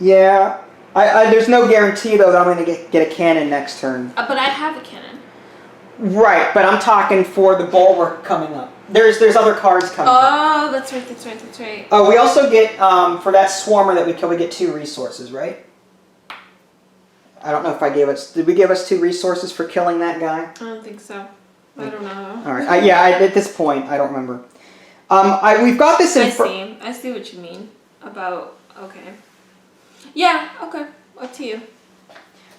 Yeah. There's no guarantee, though, that I'm going to get a cannon next turn. But I have a cannon. Right, but I'm talking for the bulwark coming up. There's other cards coming up. Oh, that's right. Oh, we also get, for that swarmer that we kill, we get 2 resources, right? I don't know if I gave us... Did we give us 2 resources for killing that guy? I don't think so. I don't know. All right. At this point, I don't remember. We've got this in... I see what you mean about... Okay. Yeah, okay. Up to you.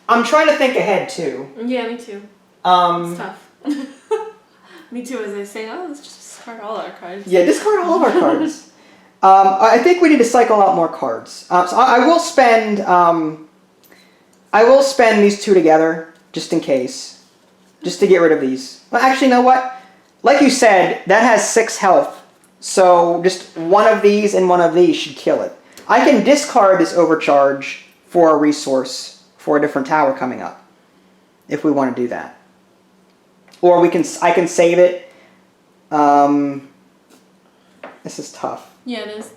I'm trying to think ahead, too. Yeah, me too. It's tough. Me too, as I say, let's just discard all our cards. Yeah, discard all of our cards. I think we need to cycle out more cards. So I will spend... I will spend these 2 together, just in case. Just to get rid of these. Well, actually, you know what? Like you said, that has 6 health. So just one of these and one of these should kill it. I can discard this overcharge for a resource for a different tower coming up, if we want to do that. Or I can save it. This is tough. Yeah, it is.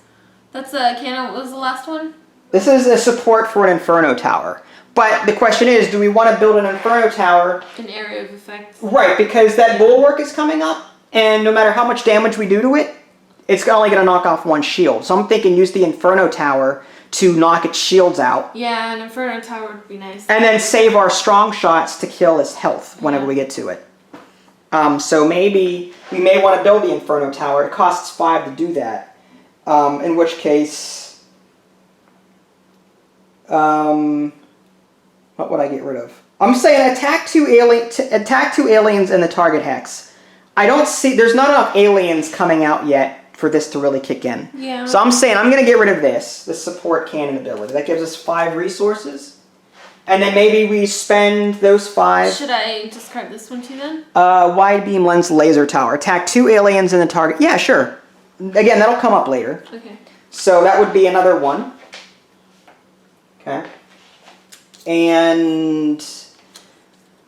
That's Cannon. What was the last one? This is a support for an Inferno tower. But the question is, do we want to build an Inferno tower? An area of effect. Right, because that bulwark is coming up, and no matter how much damage we do to it, it's only going to knock off one shield. So I'm thinking use the Inferno tower to knock its shields out. Yeah, an Inferno tower would be nice. And then save our strong shots to kill its health whenever we get to it. So maybe we may want to build the Inferno tower. It costs 5 to do that. In which case, what would I get rid of? I'm saying attack two aliens in the target hex. I don't see. There's not enough aliens coming out yet for this to really kick in. Yeah. So I'm saying I'm going to get rid of this support cannon ability. That gives us 5 resources. And then maybe we spend those 5. Should I discard this one too then? Wide beam lens laser tower. Attack 2 aliens in the target. Yeah, sure. Again, that'll come up later. Okay. So that would be another 1. Okay. And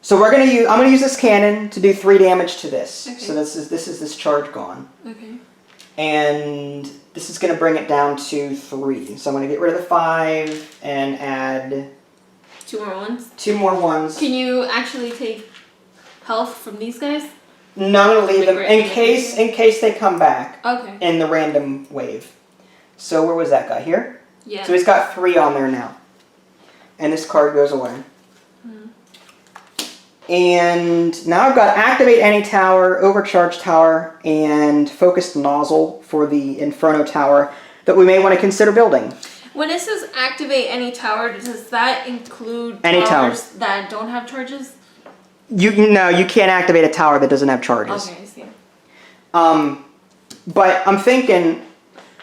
so I'm gonna use this cannon to do 3 damage to this. Okay. So this is this charge gone. Okay. And this is gonna bring it down to 3. So I'm gonna get rid of the 5 and add 2 more ones. 2 more ones. Can you actually take health from these guys? No, I'm gonna leave them in case they come back. Okay. In the random wave. So where was that guy? Here? Yeah. So he's got 3 on there now. And this card goes away. And now I've got activate any tower, overcharge tower, and focused nozzle for the Inferno tower that we may want to consider building. When it says activate any tower, does that include Any towers that don't have charges? You can't activate a tower that doesn't have charges. Okay, I see. But I'm thinking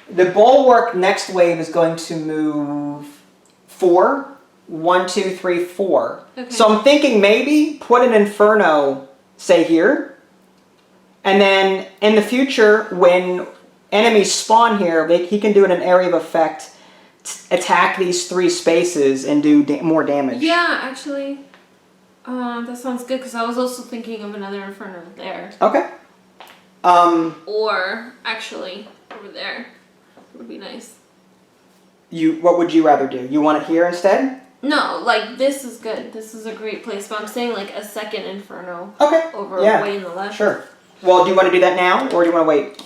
the bulwark next wave is going to move 4. 1, 2, 3, 4. Okay. So I'm thinking maybe put an Inferno, say here, and then in the future when enemies spawn here, he can do it in an area of effect, attack these 3 spaces and do more damage. Yeah, actually, that sounds good because I was also thinking of another Inferno there. Okay. Or actually over there would be nice. What would you rather do? You want it here instead? No, like this is good. This is a great place, but I'm saying like a second Inferno. Okay. Over yeah. way in the left. Sure. Well, do you want to do that now or do you want to wait?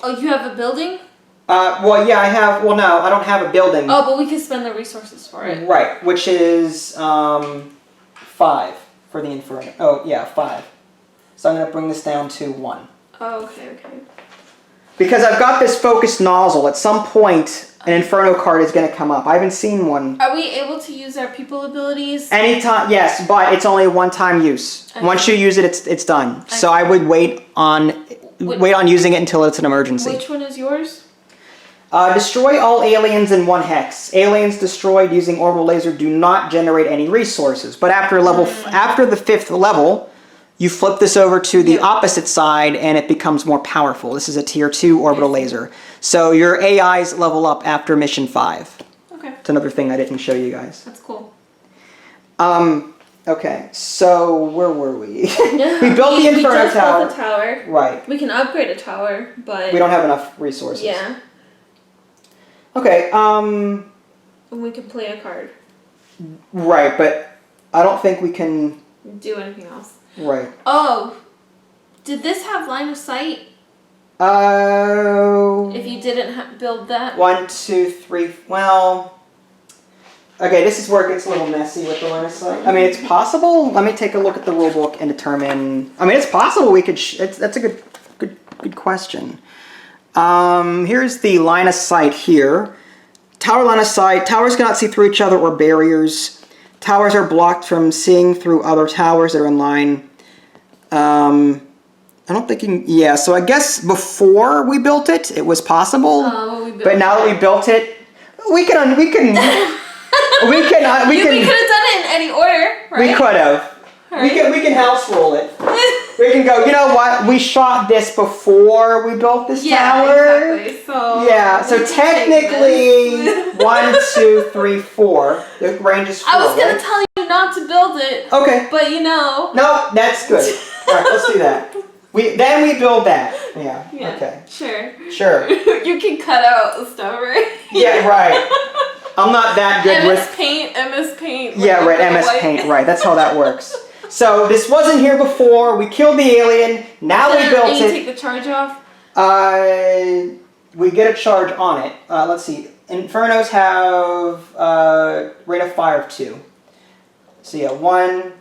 Oh, you have a building? Well, yeah, I have. Well, no, I don't have a building. Oh, but we can spend the resources for it. Right, which is 5 for the Inferno. Oh, yeah, 5. So I'm going to bring this down to 1. Oh, okay. Because I've got this focused nozzle. At some point, an Inferno card is going to come up. I haven't seen one. Are we able to use our people abilities? Anytime, yes, but it's only a one-time use. Okay. Once you use it, it's done. So I would wait on using it until it's an emergency. Which one is yours? Destroy all aliens in 1 hex. Aliens destroyed using orbital laser do not generate any resources. But after after the 5th level, you flip this over to the opposite side and it becomes more powerful. This is a tier 2 orbital laser. So your AIs level up after mission 5. Okay. It's another thing I didn't show you guys. That's cool. Okay, so where were we? We built the Inferno tower. Built the tower. Right. We can upgrade a tower, but We don't have enough resources. yeah. Okay, And we can play a card. right, but I don't think we can. Do anything else. Right. Oh, did this have line of sight? Oh. If you didn't build that. 1, 2, 3. Well. Okay, this is where it gets a little messy with the line of sight. I mean, it's possible. Let me take a look at the rulebook and determine. I mean, it's possible we could. That's a good question. Here's the line of sight here. Tower line of sight. Towers cannot see through each other or barriers. Towers are blocked from seeing through other towers that are in line. I don't think yeah, so I guess before we built it, it was possible. Oh, we built but now that we built it, we could have done it in any order, right? We could have. Right. We can house rule it. We can go, you know what? We shot this before we built this tower. Exactly. So yeah, so technically 1, 2, 3, 4. The range is 4. I was gonna right? tell you not to build it. Okay. But you know. No, that's good. Alright, let's do that. Then we build that. Yeah. Okay. Sure. You can cut out the stuff, right? Yeah, right. I'm not that good with MS Paint. Yeah, right, MS Paint, right. That's how that works. So this wasn't here before. We killed the alien. Now we built and you it. take the charge off? We get a charge on it. Let's see. Infernos have rate of fire of 2. So yeah, 1,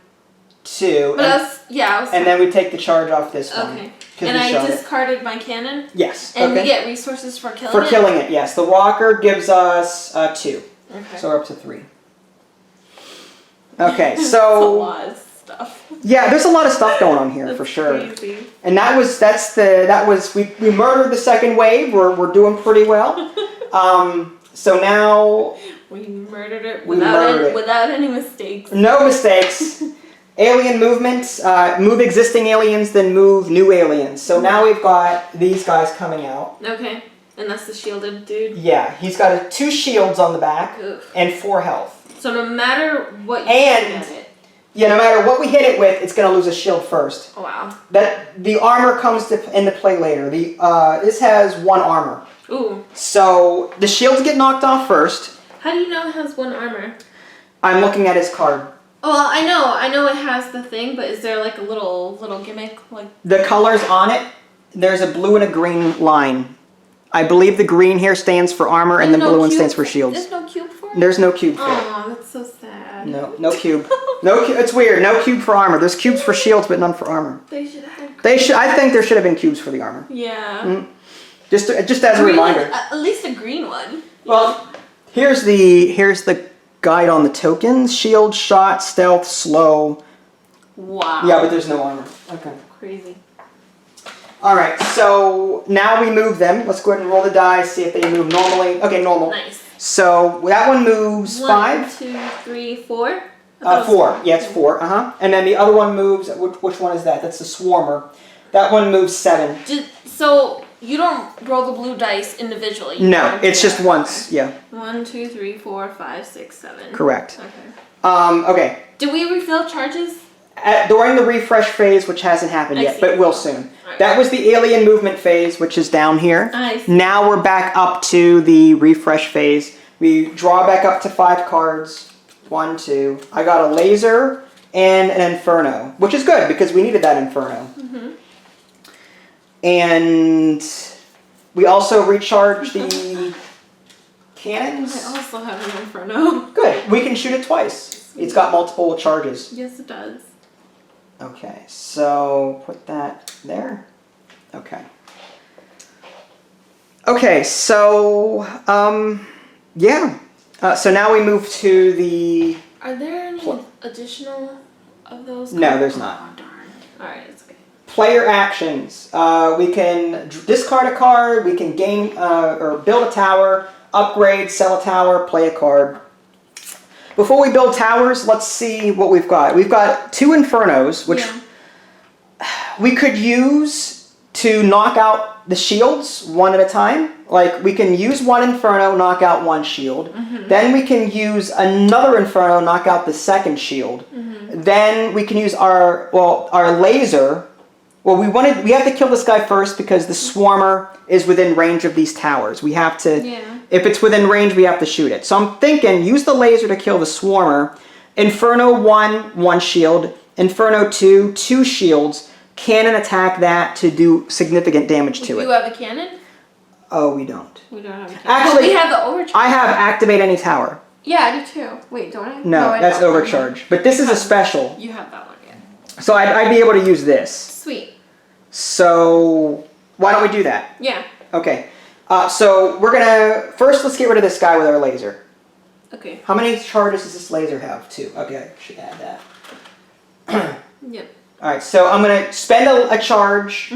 2. And then we take the charge off this one. Okay. And I discarded my cannon? Yes. And we get resources for killing it? For killing it, yes. The walker gives us 2. Okay. So we're up to 3. Okay, so... That's a lot of stuff. Yeah, there's a lot of stuff going on here for sure. Crazy. And we murdered the second wave. We're doing pretty well. So now we murdered it without any mistakes. No mistakes. Alien movement, move existing aliens, then move new aliens. So now we've got these guys coming out. Okay, and that's the shielded dude? Yeah, he's got 2 shields on the back. Oof. And 4 health. So no matter what you hit at it. Yeah, no matter what we hit it with, it's going to lose a shield first. Oh, wow. The armor comes into play later. This has 1 armor. Ooh. So the shields get knocked off first. How do you know it has 1 armor? I'm looking at his card. Oh, well, I know it has the thing, but is there like a little gimmick? Like the colors on it, there's a blue and a green line. I believe the green here stands for armor and the blue one stands for shields. There's no cube for it? There's no cube for it. Oh, that's so sad. No cube. It's weird. No cube for armor. There's cubes for shields, but none for armor. They should have. I think there should have been cubes for the armor. Yeah. Mm-hmm. Just as a reminder. At least a green one. Well, here's the guide on the tokens. Shield, shot, stealth, slow. Wow. Yeah, but there's no armor. Okay. Crazy. Alright, so now we move them. Let's go ahead and roll the dice, see if they move normally. Okay, normal. Nice. So that one moves 5. 1, 2, 3, 4? 4. Yeah, it's 4. And then the other one moves, which one is that? That's the swarmer. That one moves 7. So you don't roll the blue dice individually? No, it's just once. Yeah. 1, 2, 3, 4, 5, 6, 7. Correct. Okay. Okay. Do we refill charges? During the refresh phase, which hasn't happened yet, but will soon. Right. That was the alien movement phase, which is down here. Now we're back up to the refresh phase. We draw back up to 5 cards. 1, 2. I got a laser and an inferno, which is good because we needed that inferno. Mm-hmm. And we also recharge the cannons. I also have an inferno. Good. We can shoot it twice. It's got multiple charges. Yes, it does. Okay, so put that there. Okay. Okay, so, yeah. So now we move to the... Are there any additional of those? No, there's not. Oh, darn. Alright, it's okay. Player actions. We can discard a card, we can gain or build a tower, upgrade, sell a tower, play a card. Before we build towers, let's see what we've got. We've got 2 Infernos, which we could use to knock out the shields one at a time. Like, we can use 1 Inferno, knock out 1 shield. Mm-hmm. Then we can use another Inferno, knock out the second shield. Mm-hmm. Then we can use our laser. Well, we have to kill this guy first because the swarmer is within range of these towers. We have to, if it's within range, we have to shoot it. So I'm thinking, use the laser to kill the swarmer. Inferno 1, 1 shield. Inferno 2, 2 shields. Cannon attack that to do significant damage to it. Do you have a cannon? Oh, we don't. We don't have a cannon. Actually, we have the overcharge. I have activate any tower. Yeah, I do too. Wait, don't I? No, that's overcharge. But this is a special. You have that one, yeah. So I'd be able to use this. Sweet. So why don't we do that? Yeah. Okay. So we're gonna first let's get rid of this guy with our laser. Okay. How many charges does this laser have? 2. Okay, I should add that. Yep. All right. So I'm gonna spend a charge.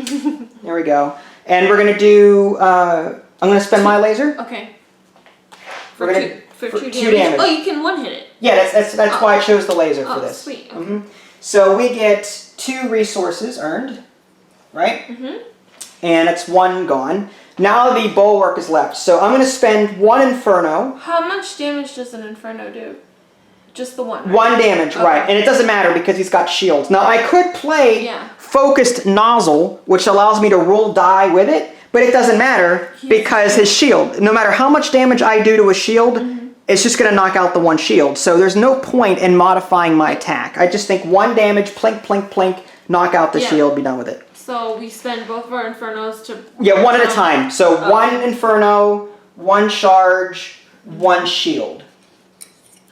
There we go. And we're gonna do. I'm gonna spend my laser. Okay. For 2 damage. Oh, you can 1-hit it. Yeah, that's why I chose the laser for this. Sweet. Okay. Mm-hmm. So we get 2 resources earned, right? Mm-hmm. And it's 1 gone. Now the bulwark is left. So I'm going to spend 1 Inferno. How much damage does an Inferno do? Just the 1, right? 1 damage, right. And it doesn't matter because he's got shields. Now I could play Focused Nozzle, which allows me to roll die with it, but it doesn't matter because his shield, no matter how much damage I do to a shield, it's just going to knock out the 1 shield. So there's no point in modifying my attack. I just think 1 damage, plink, plink, plink, knock out the shield, be done with it. So we spend both of our Infernos to... Yeah, 1 at a time. So 1 Inferno, 1 charge, 1 shield.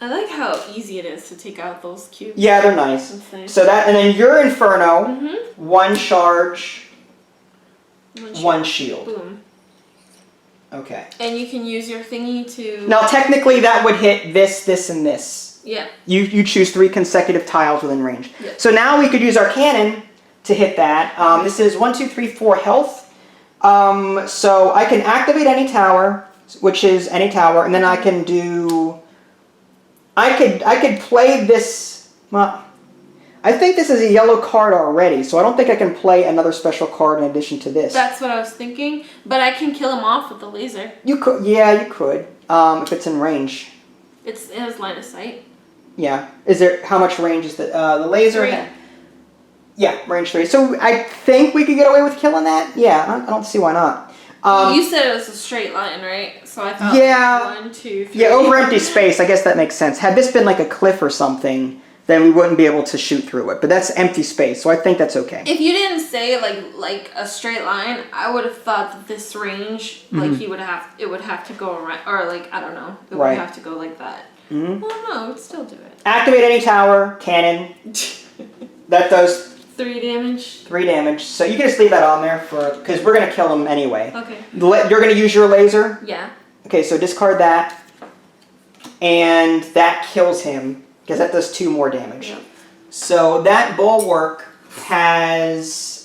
I like how easy it is to take out those cubes. Yeah, they're nice. That's nice. So that, and then your Inferno, 1 charge, 1 shield. Boom. Okay. And you can use your thingy to... Now, technically, that would hit this, this, and this. Yeah. You choose 3 consecutive tiles within range. Yeah. So now we could use our cannon to hit that. This is 1, 2, 3, 4 health. So I can activate any tower, which is any tower, and then I can do... I could play this... Well, I think this is a yellow card already, so I don't think I can play another special card in addition to this. That's what I was thinking, but I can kill him off with the laser. You could, yeah, you could, if it's in range. It has line of sight. Yeah. Is there, how much range is the laser? 3. Yeah, range 3. So I think we could get away with killing that? Yeah, I don't see why not. You said it was a straight line, right? So I thought 1, 2, 3. Yeah, over empty space, I guess that makes sense. Had this been like a cliff or something, then we wouldn't be able to shoot through it. But that's empty space, so I think that's okay. If you didn't say like a straight line, I would have thought that this range, like it would have to go around, or like, I don't know, it would have to go like that. Well, no, it would still do it. Activate any tower, cannon. That does 3 damage. 3 damage. So you can just leave that on there for, because we're going to kill him anyway. Okay. You're going to use your laser? Yeah. Okay, so discard that. And that kills him, because that does 2 more damage. Yep. So that bulwark has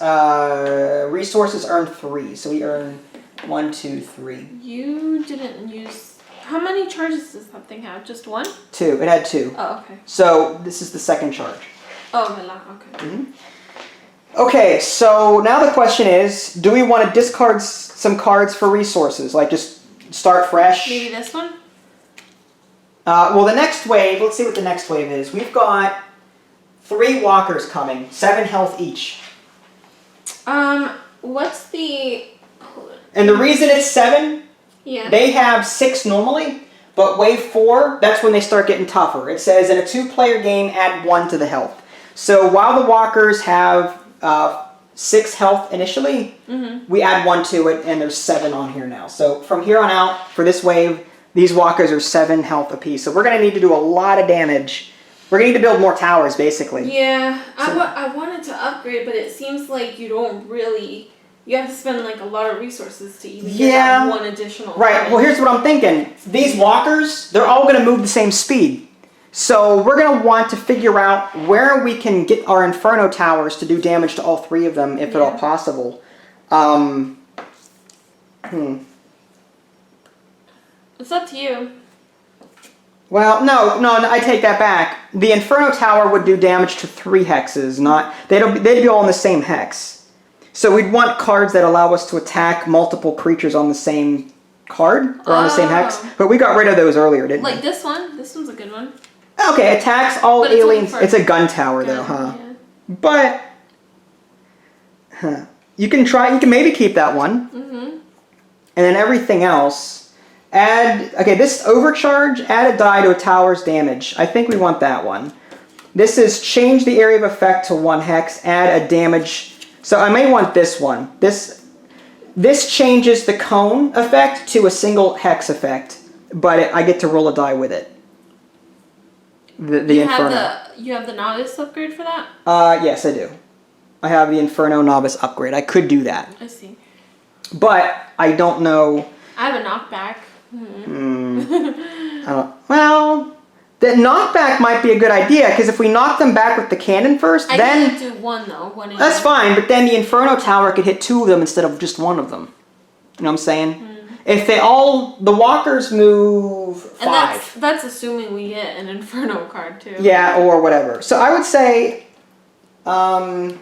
resources earned 3. So we earn 1, 2, 3. You didn't use... How many charges does that thing have? Just 1? 2. It had 2. Oh, okay. So this is the second charge. Oh, okay. Okay, so now the question is, do we want to discard some cards for resources? Like just start fresh? Maybe this one? Well, the next wave, let's see what the next wave is. We've got 3 walkers coming, 7 health each. What's the... And the reason it's 7, they have 6 normally, but wave 4, that's when they start getting tougher. It says in a 2-player game, add 1 to the health. So while the walkers have 6 health initially, we add 1 to it, and there's 7 on here now. So from here on out, for this wave, these walkers are 7 health apiece. So we're going to need to do a lot of damage. We're going to need to build more towers, basically. Yeah, So, I wanted to upgrade, but it seems like you don't really... You have to spend like a lot of resources to even get that 1 additional. Right, well here's what I'm thinking. These walkers, they're all going to move the same speed. So we're going to want to figure out where we can get our Inferno towers to do damage to all 3 of them, if at all possible. It's up to you. Well, no, I take that back. The Inferno tower would do damage to 3 hexes, not... They'd be all in the same hex. So we'd want cards that allow us to attack multiple creatures on the same card, or on the same hex. But we got rid of those earlier, didn't we? Like this one? This one's a good one. Okay, attacks all But it's aliens. only It's a gun tower, though, huh? Yeah. But you can try. You can maybe keep that one, and then everything else. Add. Okay, this overcharge. Add a die to a tower's damage. I think we want that one. This is change the area of effect to 1 hex. Add a damage. So I may want this one. This changes the cone effect to a single hex effect, but I get to roll a die with it. The Inferno. You have the novice upgrade for that? Yes, I do. I have the Inferno Novice upgrade. I could do that. I see. But I don't know. I have a knockback. Well, the knockback might be a good idea, because if we knock them back with the cannon first, I then... can do 1 though. 1 That's fine, but then the Inferno Tower could hit 2 of them instead of just 1 of them. You know what I'm saying? If they all... The walkers move 5. And that's assuming we get an Inferno card too. Yeah, or whatever. So I would say... Oh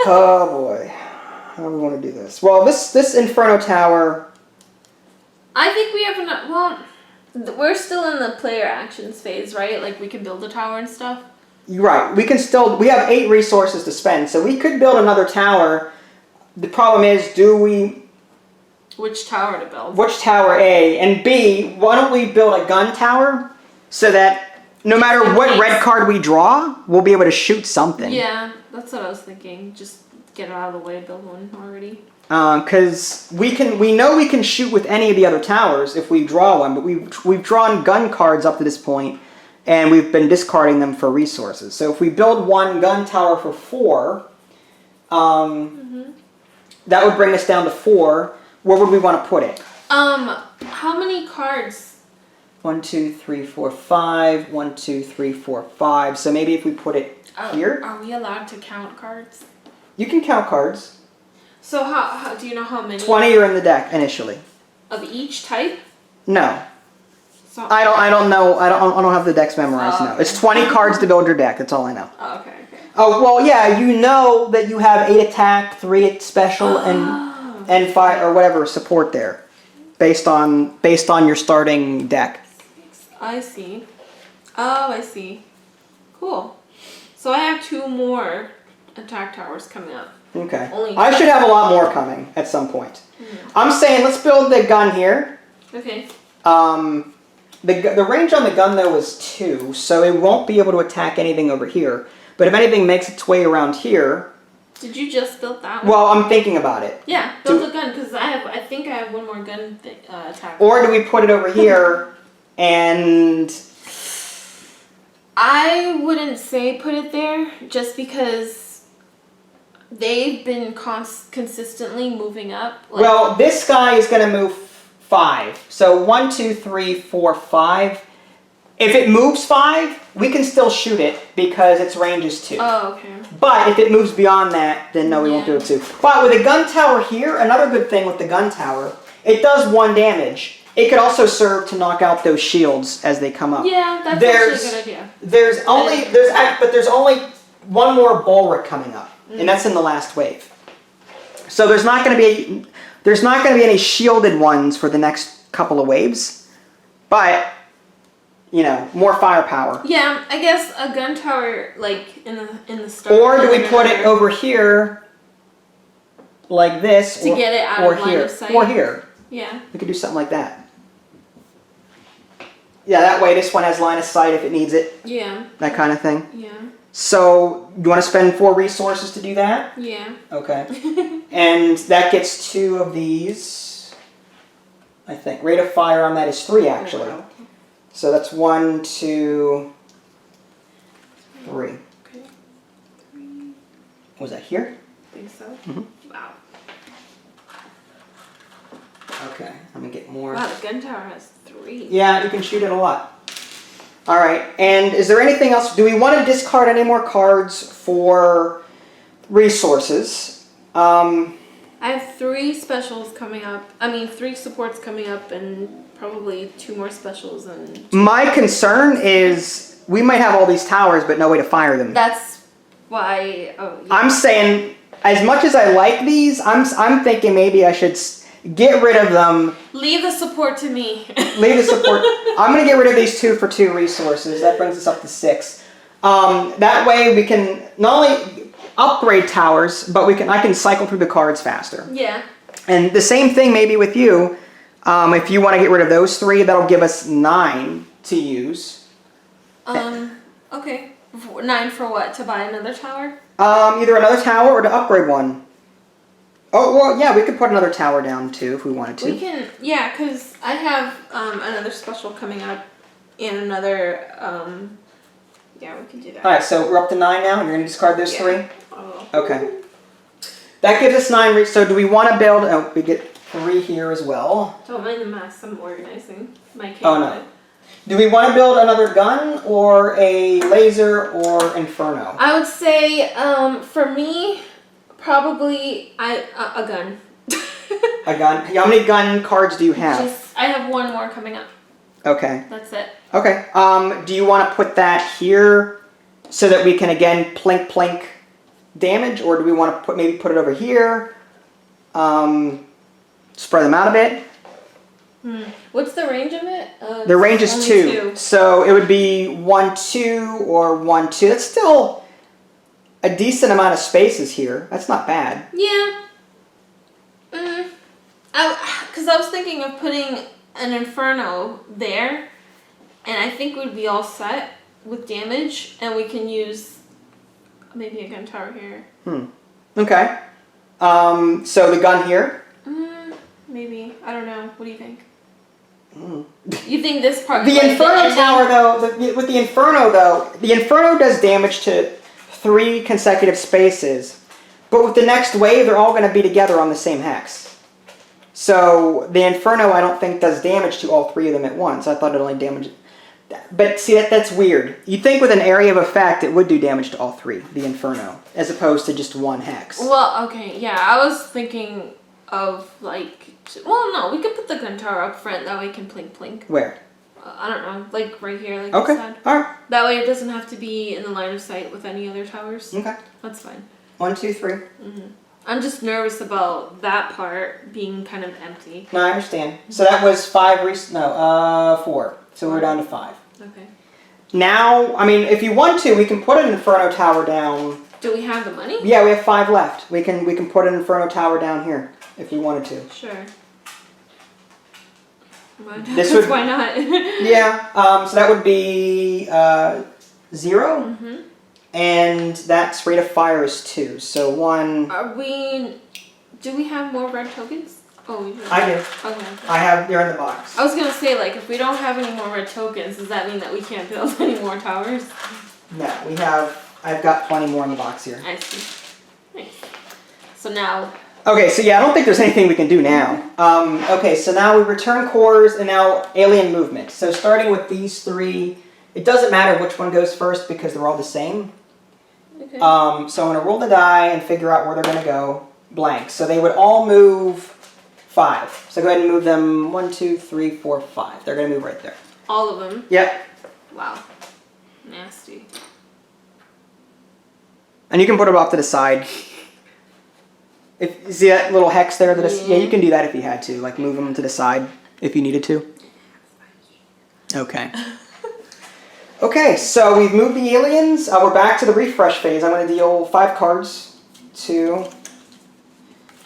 boy, how do we want to do this? Well, this Inferno Tower. I think we have enough. Well, we're still in the player actions phase, right? Like we can build a tower and stuff. Right. We have 8 resources to spend, so we could build another tower. The problem is, Which tower to build? Which tower, A, and B, why don't we build a gun tower so that no matter what red card we draw, we'll be able to shoot something. Yeah, that's what I was thinking. Just get it out of the way, build one already. Because we know we can shoot with any of the other towers if we draw one, but we've drawn gun cards up to this point, and we've been discarding them for resources. So if we build one gun tower for 4, that would bring us down to 4. Where would we want to put it? How many cards? 1, 2, 3, 4, 5. 1, 2, 3, 4, 5. So maybe if we put it here. Are we allowed to count cards? You can count cards. So how do you know how many? 20 are in the deck initially. Of each type? No. So I don't know. I don't have the decks memorized now. Okay. It's 20 cards to build your deck. That's all I know. Oh, okay. Oh well, yeah. You know that you have 8 attack, 3 special, and 5 or whatever support there, based on your starting deck. I see. Oh, I see. Cool. So I have 2 more attack towers coming up. Okay. I should have a lot more coming at some point. I'm saying let's build the gun here. Okay. The range on the gun though is 2, so it won't be able to attack anything over here. But if anything makes its way around here. Did you just build that one? Well, I'm thinking about it. Yeah, build a gun because I think I have one more gun attack. Or do we put it over here and? I wouldn't say put it there just because they've been consistently moving up. Like, well, this guy is going to move 5. So 1, 2, 3, 4, 5. If it moves 5, we can still shoot it because its range is 2. Oh, okay. But if it moves beyond that, then no, we won't do it too. But with a gun tower here, another good thing with the gun tower, it does 1 damage. It could also serve to knock out those shields as they come up. Yeah, that's actually a good idea. There's only 1 more bulwark coming up, and that's in the last wave. So there's not going to be any shielded ones for the next couple of waves, but more firepower. Yeah, I guess a gun tower like in the start. Or do we put it over here, like this, to get it out of line of sight? Or here. Yeah. We could do something like that. Yeah, that way this one has line of sight if it needs it. Yeah. That kind of thing. Yeah. So, you want to spend 4 resources to do that? Yeah. Okay. And that gets 2 of these, I think. Rate of fire on that is 3, actually. Oh, wow. So that's 1, 2, 3. Okay. 3. Was that here? I think so. Mm-hmm. Wow. Okay, let me get more. Wow, the gun tower has 3. Yeah, you can shoot it a lot. All right, and is there anything else? Do we want to discard any more cards for resources? I have 3 specials coming up. 3 supports coming up, and probably 2 more specials. And my concern is we might have all these towers, but no way to fire them. That's why. Oh, yeah. I'm saying, as much as I like these, I'm thinking maybe I should get rid of them. Leave the support to me. Leave the support. I'm going to get rid of these 2 for 2 resources. That brings us up to 6. That way we can not only upgrade towers, but I can cycle through the cards faster. Yeah. And the same thing maybe with you. If you want to get rid of those 3, that'll give us 9 to use. Okay. 9 for what? To buy another tower? Either another tower or to upgrade one. Oh, well, yeah, we could put another tower down, too, if we wanted to. We can, yeah, because I have another special coming up and another, yeah, we can do that. All right, so we're up to 9 now, and you're going to discard those 3? Oh. Okay. That gives us 9. So do we want to build... Oh, we get 3 here as well. Don't mind the mess. I'm organizing my camera. Oh, no. Do we want to build another gun, or a laser, or Inferno? I would say, for me... Probably a gun. A gun? How many gun cards do you have? I have 1 more coming up. Okay. That's it. Okay. Do you want to put that here so that we can again plink plink damage, or do we want to maybe put it over here? Spread them out a bit. What's the range of it? The range is 2. So it would be 1, 2, or 1, 2. That's still a decent amount of spaces here. That's not bad. Yeah. Because I was thinking of putting an Inferno there, and I think we'd be all set with damage, and we can use maybe a gun tower here. Okay. So the gun here? Maybe. I don't know. What do you think? You think this part... The Inferno tower, though, with the Inferno, though, the Inferno does damage to 3 consecutive spaces, but with the next wave, they're all going to be together on the same hex. So the Inferno, I don't think, does damage to all 3 of them at once. I thought it only damaged... But see, that's weird. You'd think with an area of effect, it would do damage to all 3, the Inferno, as opposed to just 1 hex. Well, okay, yeah, I was thinking of, like... Well, no, we could put the gun tower up front, that way it can plink plink. Where? I don't know, like right here, like okay. this side. Alright. That way it doesn't have to be in the line of sight with any other towers. Okay. That's fine. 1, 2, 3. I'm just nervous about that part being kind of empty. No, I understand. So that was 4. So we're down to 5. Okay. Now, I mean, if you want to, we can put an Inferno tower down. Do we have the money? Yeah, we have 5 left. We can put an Inferno tower down here if you wanted to. Sure. Why not? Yeah. So that would be 0, and that's rate of fire is 2. So 1. Do we have more red tokens? Oh, we do. I do. Okay. I have. They're in the box. I was gonna say, like, if we don't have any more red tokens, does that mean that we can't build any more towers? No, we have. I've got plenty more in the box here. I see. Nice. So now. Okay, so yeah, I don't think there's anything we can do now. Okay, so now we return cores and now alien movement. So starting with these 3, it doesn't matter which one goes first because they're all the same. Okay. So I'm going to roll the die and figure out where they're going to go. Blank. So they would all move 5. So go ahead and move them 1, 2, 3, 4, 5. They're going to move right there. All of them? Yep. Wow. Nasty. And you can put them off to the side. See that little hex there? Yeah, you can do that if you had to. Like move them to the side if you needed to. Okay. Okay, so we've moved the aliens. We're back to the refresh phase. I'm going to deal 5 cards. 2,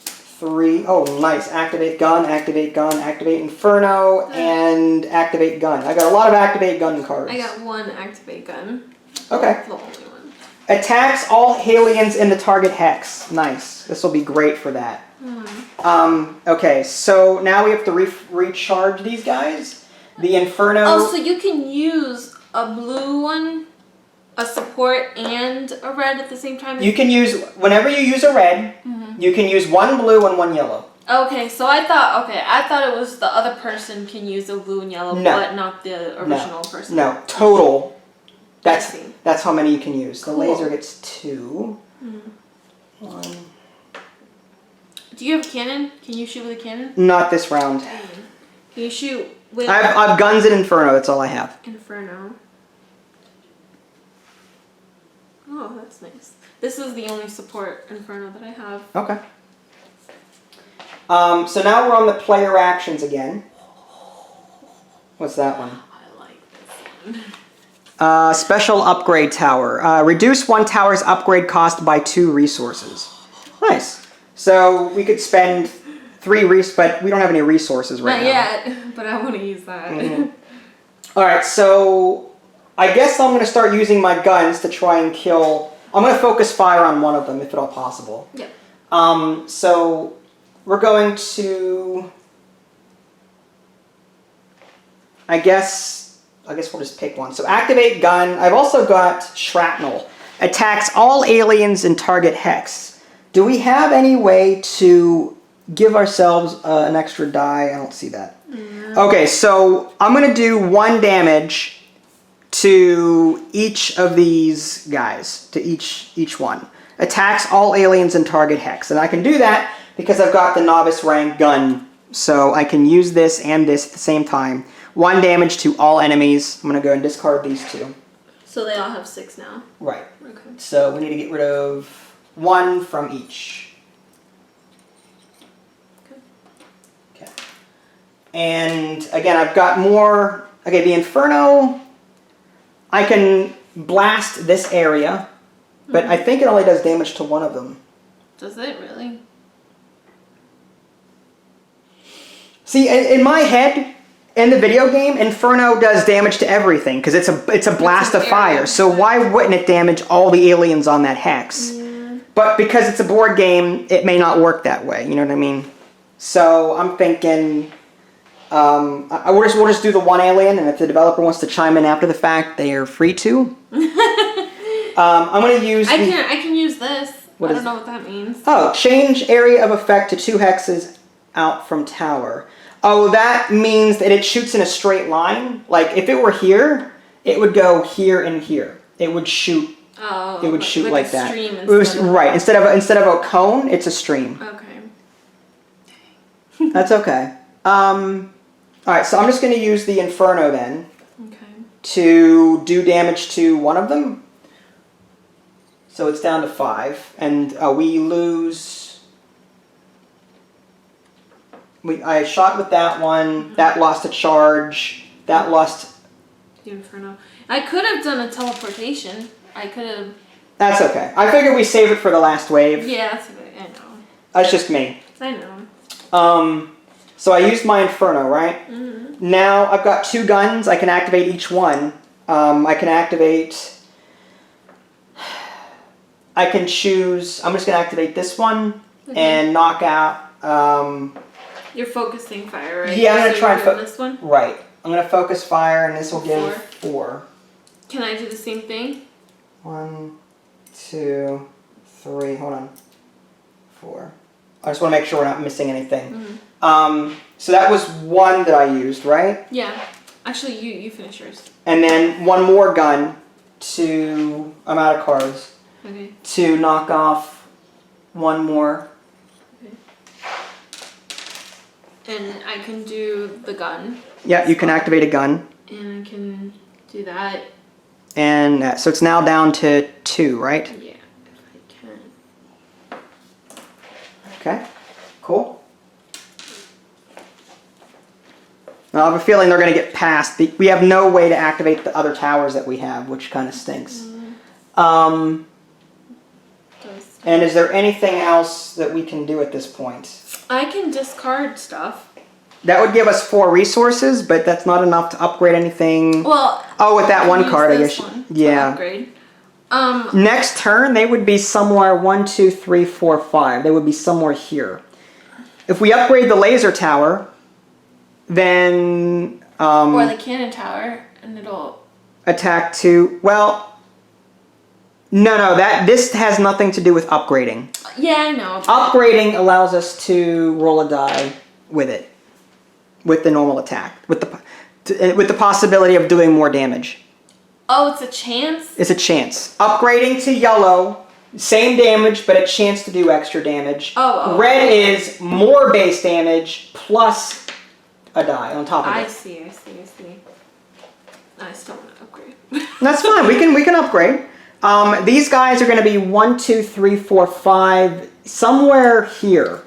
3. Oh, nice. Activate gun, activate Inferno, and activate gun. I got a lot of activate gun cards. I got 1 activate gun. Okay. The only one. Attacks all aliens in the target hex. Nice. This will be great for that. Okay, so now we have to recharge these guys. The Inferno... Oh, so you can use a blue one, a support, and a red at the same time? You can use... Whenever you use a red, you can use 1 blue and 1 yellow. Okay, so I thought it was the other person can use a blue and yellow, but not the original person. No, total... That's how many you can use. The laser gets 2. 1. Do you have a cannon? Can you shoot with a cannon? Not this round. Can you shoot with... I have guns and Inferno. That's all I have. Inferno. Oh, that's nice. This is the only support Inferno that I have. Okay. So now we're on the player actions again. What's that one? I like this one. Special upgrade tower. Reduce 1 tower's upgrade cost by 2 resources. Nice. So we could spend 3 but we don't have any resources right now. Not yet, but I want to use that. Alright, so I guess I'm going to start using my guns to try and kill... I'm going to focus fire on one of them, if at all possible. Yep. So we're going to... I guess we'll just pick one. So activate gun. I've also got shrapnel. Attacks all aliens in target hex. Do we have any way to give ourselves an extra die? I don't see that. Okay, so I'm going to do 1 damage to each of these guys, to each one. Attacks all aliens in target hex. And I can do that because I've got the novice rank gun. So I can use this and this at the same time. 1 damage to all enemies. I'm going to go and discard these 2. So So they all have 6 now. Right. Okay. So we need to get rid of 1 from each. Okay. And again, I've got more. Okay, the Inferno, I can blast this area, but I think it only does damage to one of them. Does it really? See, in my head, in the video game, Inferno does damage to everything because it's a blast of fire. So why wouldn't it damage all the aliens on that hex? Yeah. But because it's a board game, it may not work that way. You know what I mean? So I'm thinking, we'll just do the one alien, and if the developer wants to chime in after the fact, they are free to. I'm going to use. I can use this. I don't know what that means. Oh, change area of effect to 2 hexes out from tower. Oh, that means that it shoots in a straight line. Like if it were here, it would go here and here. It would shoot. Oh, it would shoot like that. Right. Instead of a cone, it's a stream. Okay. That's okay. All right, so I'm just going to use the Inferno then. Okay. To do damage to one of them. So it's down to 5, and we lose. I shot with that one. That lost a charge. That lost. The Inferno. I could have done a teleportation. I could have. That's okay. I figured we save it for the last wave. Yeah, that's okay. I know. That's just me. I know. So I used my Inferno, right? Mm-hmm. Now I've got 2 guns. I can activate each one. I can activate. I can choose. I'm just gonna activate this one and knock out. You're focusing fire, right? Yeah, I'm gonna try and focus this one. Right. I'm gonna focus fire, and this will give 4. Can I do the same thing? 1, 2, 3. Hold on. 4. I just want to make sure we're not missing anything. Mm-hmm. So that was 1 that I used, right? Yeah. Actually, you finish yours. And then 1 more gun to. I'm out of cards. Okay. To knock off 1 more. And I can do the gun. Yeah, you can activate a gun. And I can do that. And so it's now down to 2, right? Yeah, if I can. Okay, cool. Now, I have a feeling they're going to get past. We have no way to activate the other towers that we have, which kind of stinks. And is there anything else that we can do at this point? I can discard stuff. That would give us 4 resources, but that's not enough to upgrade anything. Well, with that one card, I guess. Yeah. Upgrade. Next turn, they would be somewhere 1, 2, 3, 4, 5. They would be somewhere here. If we upgrade the laser tower, then or the cannon tower, and it'll attack 2. Well. No, this has nothing to do with upgrading. Yeah, I know. Upgrading allows us to roll a die with it, with the normal attack, with the possibility of doing more damage. Oh, it's a chance? It's a chance. Upgrading to yellow, same damage, but a chance to do extra damage. Red is more base damage plus a die on top of it. I see. I still want to upgrade. That's fine. We can upgrade. These guys are going to be 1, 2, 3, 4, 5, somewhere here.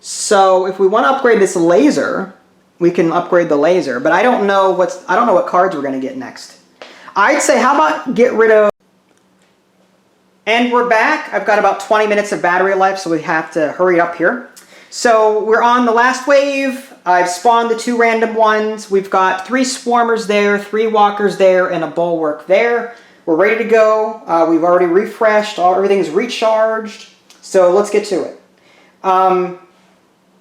So if we want to upgrade this laser, we can upgrade the laser. But I don't know what cards we're going to get next. I'd say, how about get rid of. And we're back. I've got about 20 minutes of battery life, so we have to hurry up here. So we're on the last wave. I've spawned the 2 random ones. We've got 3 swarmers there, 3 walkers there, and a bulwark there. We're ready to go. We've already refreshed. Everything's recharged. So let's get to it.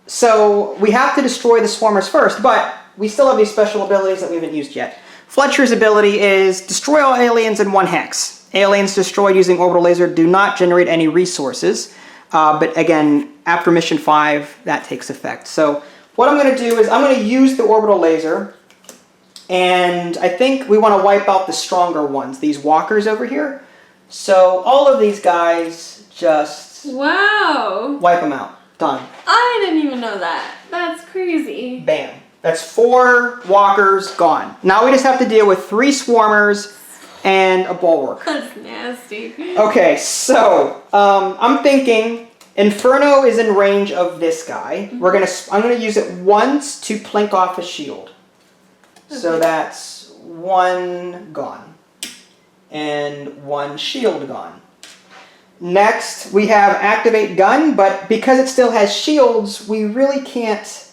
So we have to destroy the swarmers first, but we still have these special abilities that we haven't used yet. Fletcher's ability is destroy all aliens in 1 hex. Aliens destroyed using orbital laser do not generate any resources. But again, after mission 5, that takes effect. So what I'm going to do is I'm going to use the orbital laser. And I think we want to wipe out the stronger ones, these walkers over here. So all of these guys, just wipe them out. Done. I didn't even know that. That's crazy. Bam. That's 4 walkers gone. Now we just have to deal with 3 swarmers and a bulwark. That's nasty. Okay, so I'm thinking Inferno is in range of this guy. I'm gonna use it once to plink off his shield. So that's 1 gone. And 1 shield gone. Next, we have Activate Gun, but because it still has shields, we really can't...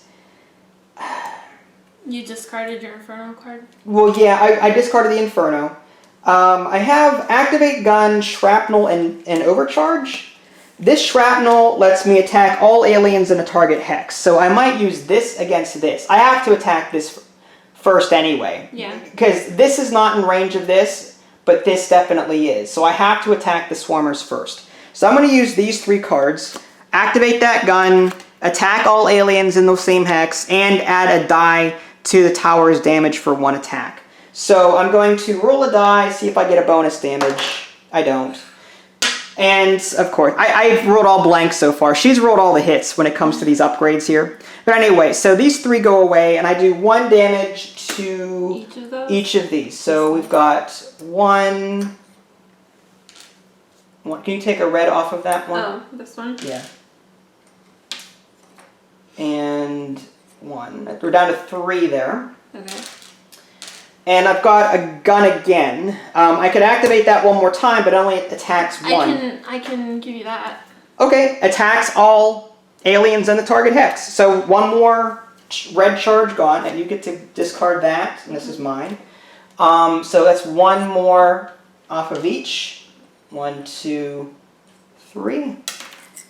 You discarded your Inferno card? Well, yeah, I discarded the Inferno. I have Activate Gun, Shrapnel, and Overcharge. This Shrapnel lets me attack all aliens in a target hex, so I might use this against this. I have to attack this first anyway. Yeah. Because this is not in range of this, but this definitely is. So I have to attack the Swarmers first. So I'm going to use these 3 cards, activate that gun, attack all aliens in the same hex, and add a die to the tower's damage for 1 attack. So I'm going to roll a die, see if I get a bonus damage. I don't. And, of course, I've rolled all blanks so far. She's rolled all the hits when it comes to these upgrades here. But anyway, so these 3 go away, and I do 1 damage to each of these. So we've got 1... Can you take a red off of that one? Oh, this one? Yeah. And 1. We're down to 3 there. Okay. And I've got a gun again. I could activate that 1 more time, but it only attacks 1. I can give you that. Okay, attacks all aliens in the target hex. So 1 more red charge gone, and you get to discard that, and this is mine. So that's 1 more off of each. 1, 2, 3. All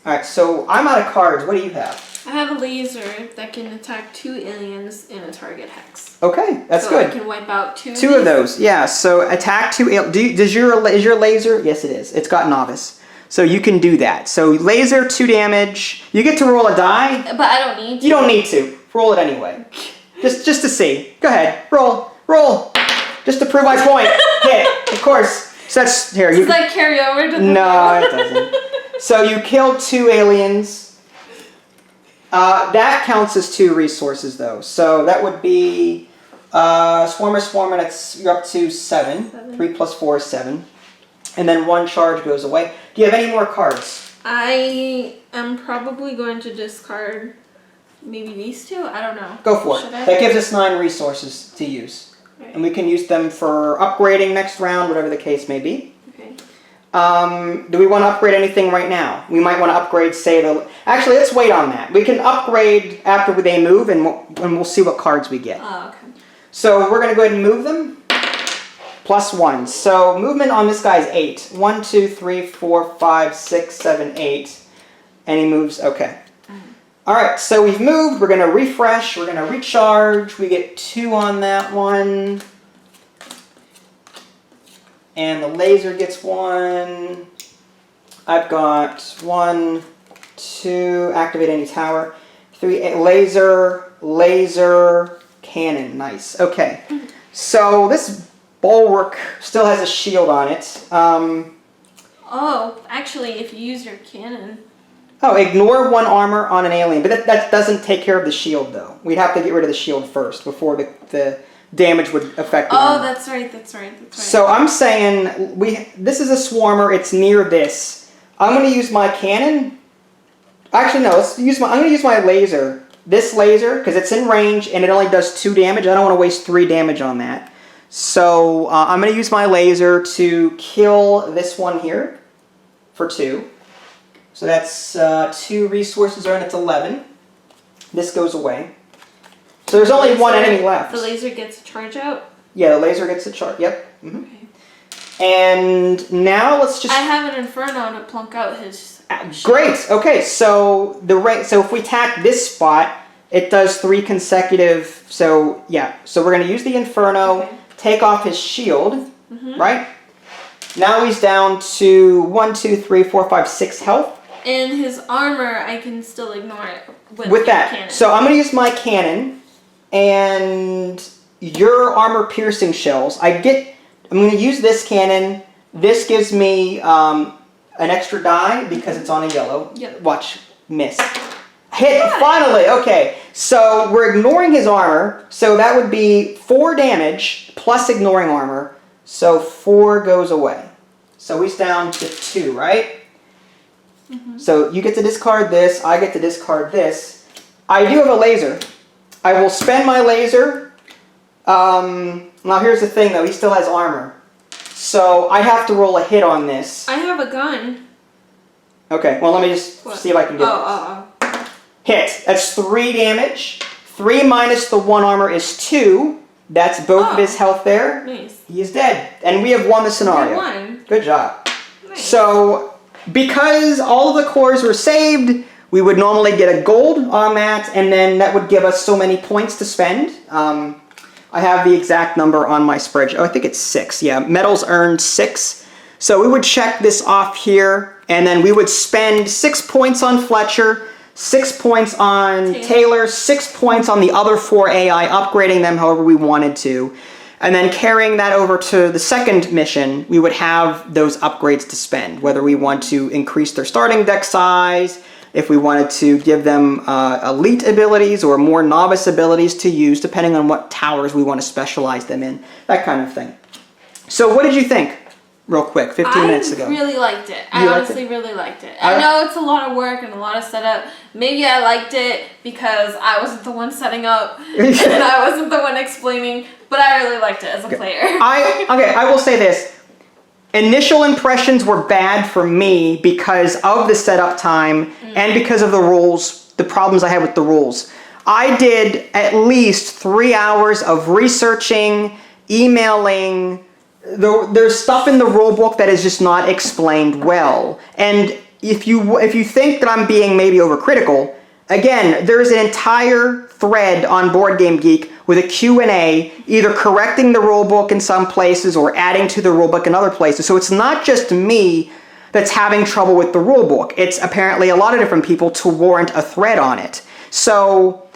right, so I'm out of cards. What do you have? I have a laser that can attack 2 aliens in a target hex. Okay, that's so good. I can wipe out 2 of those. Yeah, so attack 2 is your laser? Yes, it is. It's got novice. So you can do that. So laser, 2 damage. You get to roll a die. But I don't need to. You don't need to. Roll it anyway. Just to see. Go ahead. Roll. Just to prove my point. Hit. Of course. So that's here. Does that carry over to the No, it doesn't. So you killed 2 aliens. That counts as 2 resources though. So that would be Swarmer, you're up to 7. 3 plus 4 is 7. And then 1 charge goes away. Do you have any more cards? I am probably going to discard maybe these 2. I don't know. Go for it. That gives us 9 resources to use. Okay. And we can use them for upgrading next round, whatever the case may be. Okay. Do we want to upgrade anything right now? We might want to upgrade, say, Actually, let's wait on that. We can upgrade after they move, and we'll see what cards we get. Oh, okay. So we're going to go ahead and move them. +1. So movement on this guy's 8. 1, 2, 3, 4, 5, 6, 7, 8. And he moves, okay. Alright, so we've moved. We're going to refresh. We're going to recharge. We get 2 on that one. And the laser gets 1. I've got 1, 2, activate any tower. 3, laser, cannon. Nice. Okay. So this bulwark still has a shield on it. Oh, actually, if you use your cannon. Oh, ignore 1 armor on an alien. But that doesn't take care of the shield, though. We'd have to get rid of the shield first before the damage would affect the armor. That's right. So I'm saying, this is a swarmer. It's near this. I'm going to use my cannon. Actually, no. I'm going to use my laser. This laser, because it's in range, and it only does 2 damage. I don't want to waste 3 damage on that. So I'm going to use my laser to kill this one here for 2. So that's 2 resources earned. It's 11. This goes away. So there's only 1 enemy left. The laser gets a charge out? Yeah, the laser gets a charge. Yep. Mm-hmm. Okay. And now let's just... I have an Inferno to plunk out his... Great. Okay, so if we tack this spot, it does 3 consecutive... So, yeah. So we're going to use the Inferno, take off his shield, right? Now he's down to 1, 2, 3, 4, 5, 6 health. And his armor, I can still ignore it with that. Cannon. So I'm going to use my cannon, and your armor piercing shells. I'm going to use this cannon. This gives me an extra die because it's on a yellow. Yep. Watch, miss. Hit, finally, okay. So we're ignoring his armor, so that would be 4 damage plus ignoring armor. So 4 goes away. So he's down to 2, right? So you get to discard this, I get to discard this. I do have a laser. I will spend my laser. Now here's the thing though, he still has armor. So I have to roll a hit on this. I have a gun. Okay, well let me just see if I can get this. Hit. That's 3 damage. 3 minus the 1 armor is 2. That's both of his health there. Nice. He is dead. And we have won the scenario. We won. Good job. Nice. So, because all of the cores were saved, we would normally get a gold on that, and then that would give us so many points to spend. I have the exact number on my spreadsheet. Oh, I think it's 6. Yeah, medals earned 6. So we would check this off here, and then we would spend 6 points on Fletcher, 6 points on Taylor, 6 points on the other 4 AI, upgrading them however we wanted to. And then carrying that over to the second mission, we would have those upgrades to spend, whether we want to increase their starting deck size, if we wanted to give them elite abilities or more novice abilities to use, depending on what towers we want to specialize them in, that kind of thing. So what did you think? Real quick, 15 minutes ago. I really liked it. I honestly really liked it. I know it's a lot of work and a lot of setup. Maybe I liked it because I wasn't the one setting up and I wasn't the one explaining, but I really liked it as a player. I will say this. Initial impressions were bad for me because of the setup time and because of the rules, the problems I had with the rules. I did at least 3 hours of researching, emailing. There's stuff in the rulebook that is just not explained well. And if you think that I'm being maybe overcritical, again, there's an entire thread on Board Game Geek with a Q&A, either correcting the rulebook in some places or adding to the rulebook in other places. So it's not just me that's having trouble with the rulebook. It's apparently a lot of different people to warrant a thread on it. So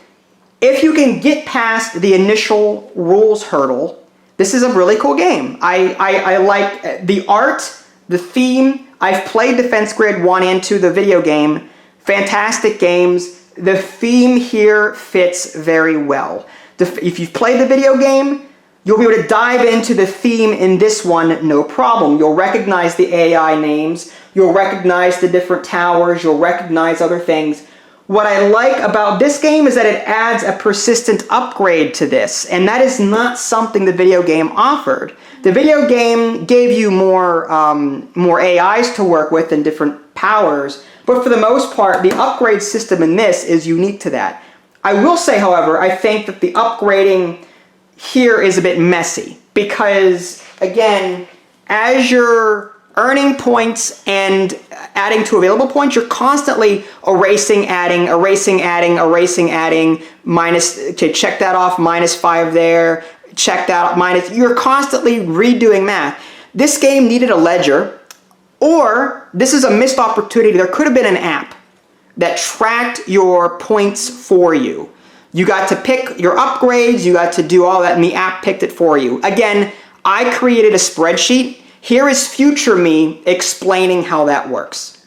if you can get past the initial rules hurdle, this is a really cool game. I like the art, the theme. I've played Defense Grid 1 and 2, the video game. Fantastic games. The theme here fits very well. If you've played the video game, you'll be able to dive into the theme in this one, no problem. You'll recognize the AI names. You'll recognize the different towers. You'll recognize other things. What I like about this game is that it adds a persistent upgrade to this, and that is not something the video game offered. The video game gave you more AIs to work with and different powers, but for the most part, the upgrade system in this is unique to that. I will say, however, I think that the upgrading here is a bit messy, because, again, as you're earning points and adding to available points, you're constantly erasing, adding, minus, okay, check that off, -5 there, check that minus, you're constantly redoing math. This game needed a ledger, or this is a missed opportunity. There could have been an app that tracked your points for you. You got to pick your upgrades, you got to do all that, and the app picked it for you. Again, I created a spreadsheet. Here is future me explaining how that works.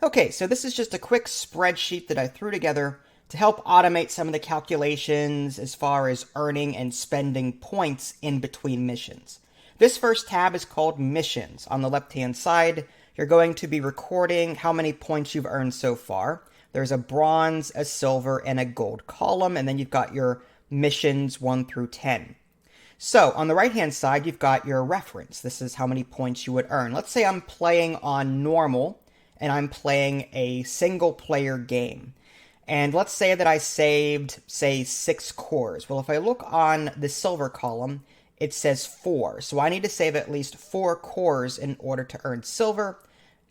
Okay, so this is just a quick spreadsheet that I threw together to help automate some of the calculations as far as earning and spending points in between missions. This first tab is called Missions. On the left-hand side, you're going to be recording how many points you've earned so far. There's a bronze, a silver, and a gold column, and then you've got your missions 1 through 10. So, on the right-hand side, you've got your reference. This is how many points you would earn. Let's say I'm playing on normal, and I'm playing a single-player game. And let's say that I saved, say, 6 cores. Well, if I look on the silver column, it says 4. So I need to save at least 4 cores in order to earn silver.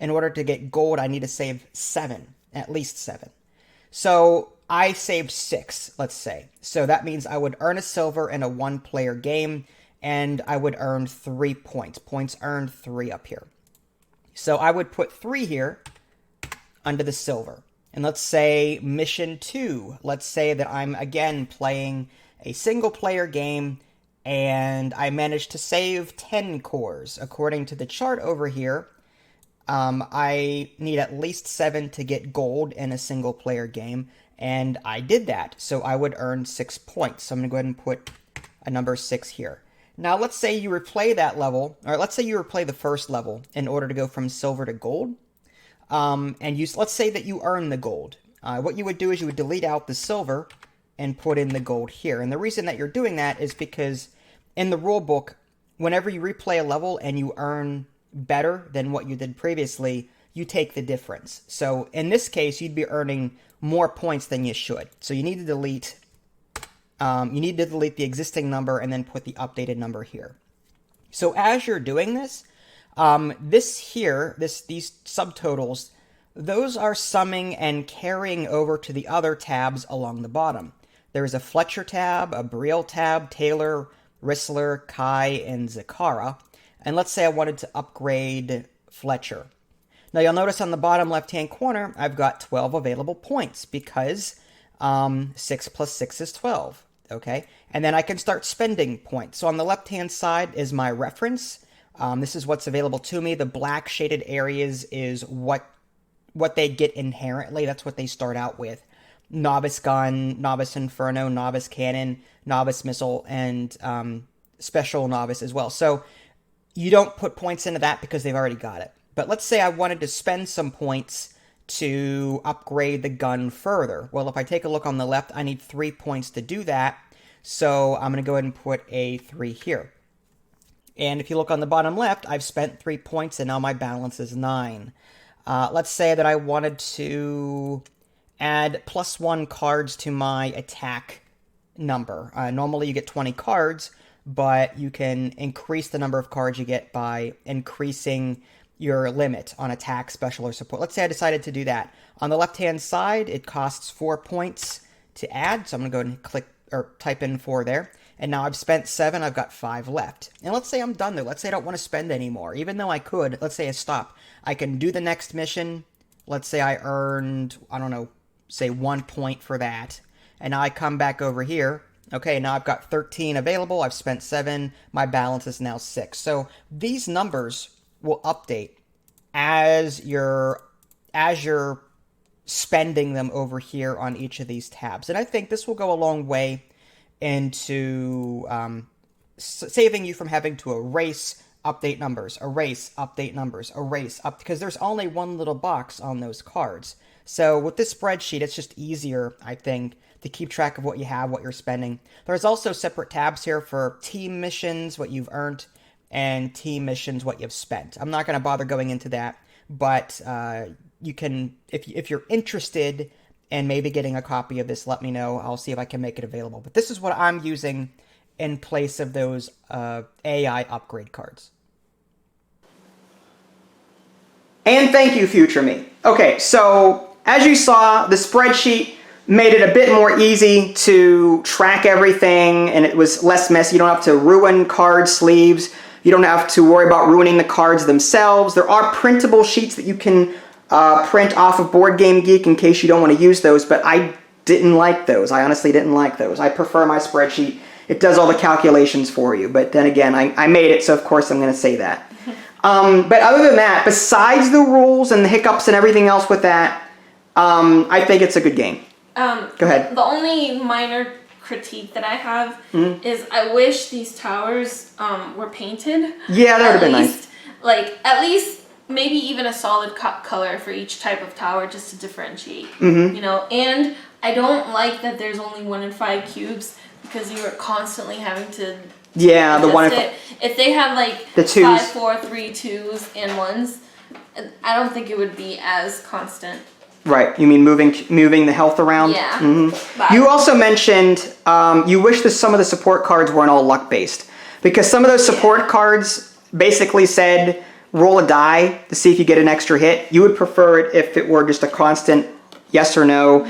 In order to get gold, I need to save 7, at least 7. So I saved 6, let's say. So that means I would earn a silver in a 1-player game, and I would earn 3 points. Points earned 3 up here. So I would put 3 here under the silver. And let's say mission 2. Let's say that I'm, again, playing a single-player game, and I managed to save 10 cores. According to the chart over here, I need at least 7 to get gold in a single-player game, and I did that. So I would earn 6 points. So I'm going to go ahead and put a number 6 here. Now let's say you replay that level, or let's say you replay the first level in order to go from silver to gold. Let's say that you earn the gold. What you would do is you would delete out the silver and put in the gold here. And the reason that you're doing that is because in the rule book, whenever you replay a level and you earn better than what you did previously, you take the difference. So in this case, you'd be earning more points than you should. So you need to delete the existing number and then put the updated number here. So as you're doing this, these subtotals, those are summing and carrying over to the other tabs along the bottom. There's a Fletcher tab, a Brielle tab, Taylor, Rissler, Kai, and Zakara. And let's say I wanted to upgrade Fletcher. Now you'll notice on the bottom left-hand corner, I've got 12 available points because 6 plus 6 is 12, okay? And then I can start spending points. So on the left-hand side is my reference. This is what's available to me. The black shaded areas is what they get inherently. That's what they start out with. Novice gun, novice inferno, novice cannon, novice missile, and special novice as well. So you don't put points into that because they've already got it. But let's say I wanted to spend some points to upgrade the gun further. Well, if I take a look on the left, I need 3 points to do that. So I'm going to go ahead and put a 3 here. And if you look on the bottom left, I've spent 3 points and now my balance is 9. Let's say that I wanted to add +1 cards to my attack number. Normally you get 20 cards, but you can increase the number of cards you get by increasing your limit on attack, special, or support. Let's say I decided to do that. On the left-hand side, it costs 4 points to add, so I'm going to go ahead and click or type in 4 there. And now I've spent 7, I've got 5 left. And let's say I'm done though. Let's say I don't want to spend anymore. Even though I could, let's say I stop. I can do the next mission. Let's say I earned, I don't know, say 1 point for that. And now I come back over here. Okay, now I've got 13 available. I've spent 7. My balance is now 6. So these numbers will update as you're spending them over here on each of these tabs. And I think this will go a long way into saving you from having to erase, update numbers, erase, update numbers, erase, because there's only one little box on those cards. So with this spreadsheet, it's just easier, I think, to keep track of what you have, what you're spending. There's also separate tabs here for team missions, what you've earned, and team missions, what you've spent. I'm not going to bother going into that, but you can, if you're interested in maybe getting a copy of this, let me know. I'll see if I can make it available. But this is what I'm using in place of those AI upgrade cards. And thank you, future me. Okay, so as you saw, the spreadsheet made it a bit more easy to track everything, and it was less messy. You don't have to ruin card sleeves. You don't have to worry about ruining the cards themselves. There are printable sheets that you can print off of Board Game Geek in case you don't want to use those, but I didn't like those. I honestly didn't like those. I prefer my spreadsheet. It does all the calculations for you, but then again, I made it, so of course I'm going to say that. But other than that, besides the rules and the hiccups and everything else with that, I think it's a good game. Go ahead. The only minor critique that I have is I wish these towers were painted. Yeah, that would have been nice. Like, at least maybe even a solid color for each type of tower just to differentiate. Mm-hmm. You know, and I don't like that there's only 1 in 5 cubes because you are constantly having to the 1 in 5. If they had like the 2s. 5, 4, 3, 2s, and 1s, I don't think it would be as constant. Right, you mean moving the health around? Yeah. Mm-hmm. You also mentioned you wish that some of the support cards weren't all luck-based. Because some of those support cards basically said, roll a die to see if you get an extra hit. You would prefer it if it were just a constant yes or no.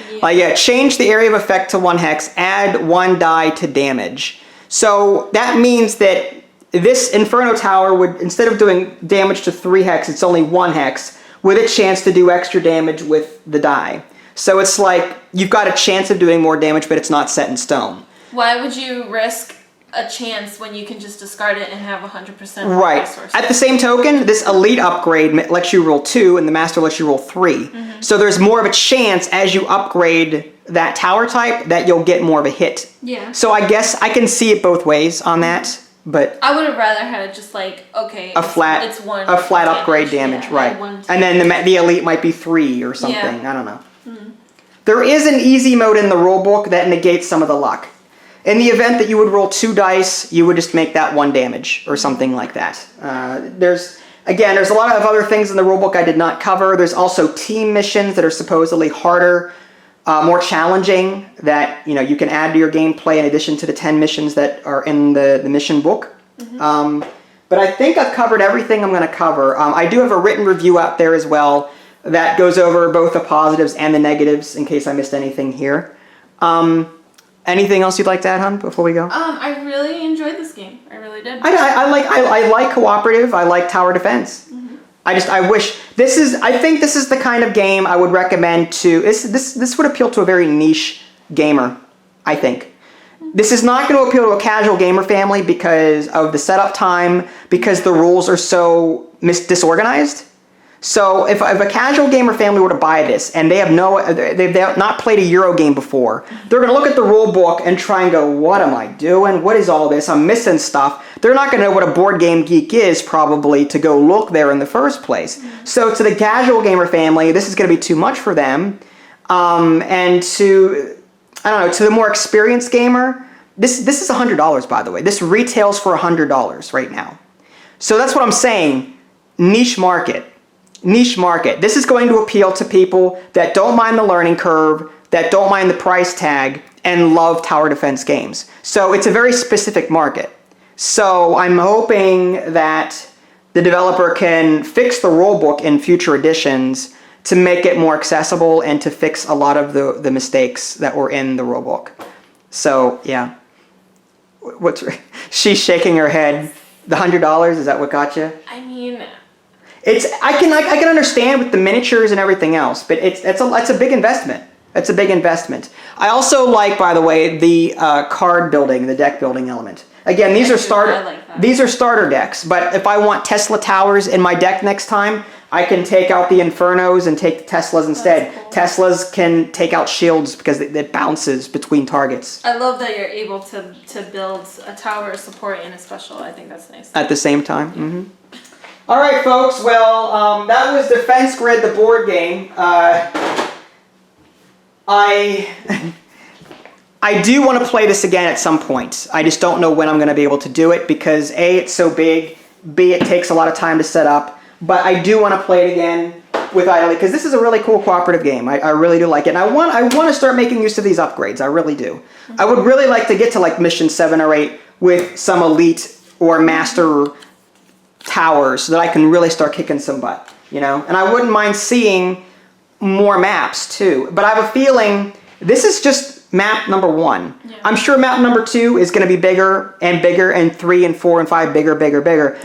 Change the area of effect to 1 hex, add 1 die to damage. So that means that this Inferno Tower would, instead of doing damage to 3 hex, it's only 1 hex, with a chance to do extra damage with the die. So it's like, you've got a chance of doing more damage, but it's not set in stone. Why would you risk a chance when you can just discard it and have 100% resources? At the same token, this Elite upgrade lets you roll 2, and the Master lets you roll 3. So there's more of a chance as you upgrade that tower type that you'll get more of a hit. Yeah. So I guess I can see it both ways on that. But I would have rather had it just like, okay, it's one a flat upgrade damage, yeah, right? One And then the elite might be 3 or something. Yeah. I don't know. There is an easy mode in the rulebook that negates some of the luck. In the event that you would roll 2 dice, you would just make that 1 damage or something like that. There's a lot of other things in the rulebook I did not cover. There's also team missions that are supposedly harder, more challenging, that you can add to your gameplay in addition to the 10 missions that are in the mission book. But I think I've covered everything I'm going to cover. I do have a written review out there as well that goes over both the positives and the negatives in case I missed anything here. Anything else you'd like to add, hon, before we go? I really enjoyed this game. I really did. I like cooperative. I like tower defense. I think this is the kind of game I would recommend to. This would appeal to a very niche gamer, I think. This is not going to appeal to a casual gamer family because of the setup time, because the rules are so disorganized. So if a casual gamer family were to buy this and they've not played a Euro game before, they're going to look at the rule book and try and go, what am I doing? What is all this? I'm missing stuff. They're not going to know what a board game geek is probably to go look there in the first place. So to the casual gamer family, this is going to be too much for them. And to the more experienced gamer, this is $100, by the way. This retails for $100 right now. So that's what I'm saying. Niche market. This is going to appeal to people that don't mind the learning curve, that don't mind the price tag, and love tower defense games. So it's a very specific market. So I'm hoping that the developer can fix the rulebook in future editions to make it more accessible and to fix a lot of the mistakes that were in the rulebook. So yeah. She's shaking her head. The $100, is that what got you? I mean, I can understand with the miniatures and everything else, but it's a big investment. It's a big investment. I also like, by the way, the card building, the deck building element. Again, these are starter decks, but if I want Tesla towers in my deck next time, I can take out the Infernos and take the Teslas instead. Cool. Teslas can take out shields because it bounces between targets. I love that you're able to build a tower support and a special. I think that's nice. At the same time. Mm-hmm. All right, folks. Well, that was Defense Grid, the board game. I do want to play this again at some point. I just don't know when I'm going to be able to do it because A, it's so big, B, it takes a lot of time to set up. But I do want to play it again with Idly because this is a really cool cooperative game. I really do like it. And I want to start making use of these upgrades. I really do. Mm-hmm. I would really like to get to like mission 7 or 8 with some elite or master towers so that I can really start kicking some butt, And I wouldn't mind seeing more maps too. But I have a feeling this is just map number 1. Yeah. I'm sure map number 2 is going to be bigger, and 3 and 4 and 5 bigger.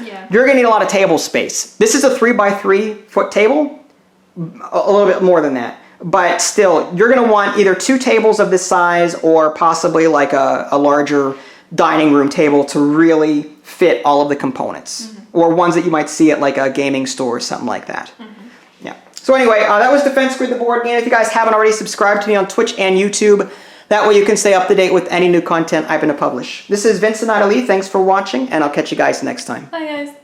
Yeah. You're going to need a lot of table space. This is a 3x3 foot table, a little bit more than that. But still, you're going to want either 2 tables of this size or possibly like a larger dining room table to really fit all of the components. Mm-hmm. Or ones that you might see at like a gaming store or something like that. Mm-hmm. Yeah. So anyway, that was Defense Grid, the board game. If you guys haven't already, subscribe to me on Twitch and YouTube. That way you can stay up to date with any new content I'm going to publish. This is Vincent Idly. Thanks for watching, and I'll catch you guys next time. Bye, guys.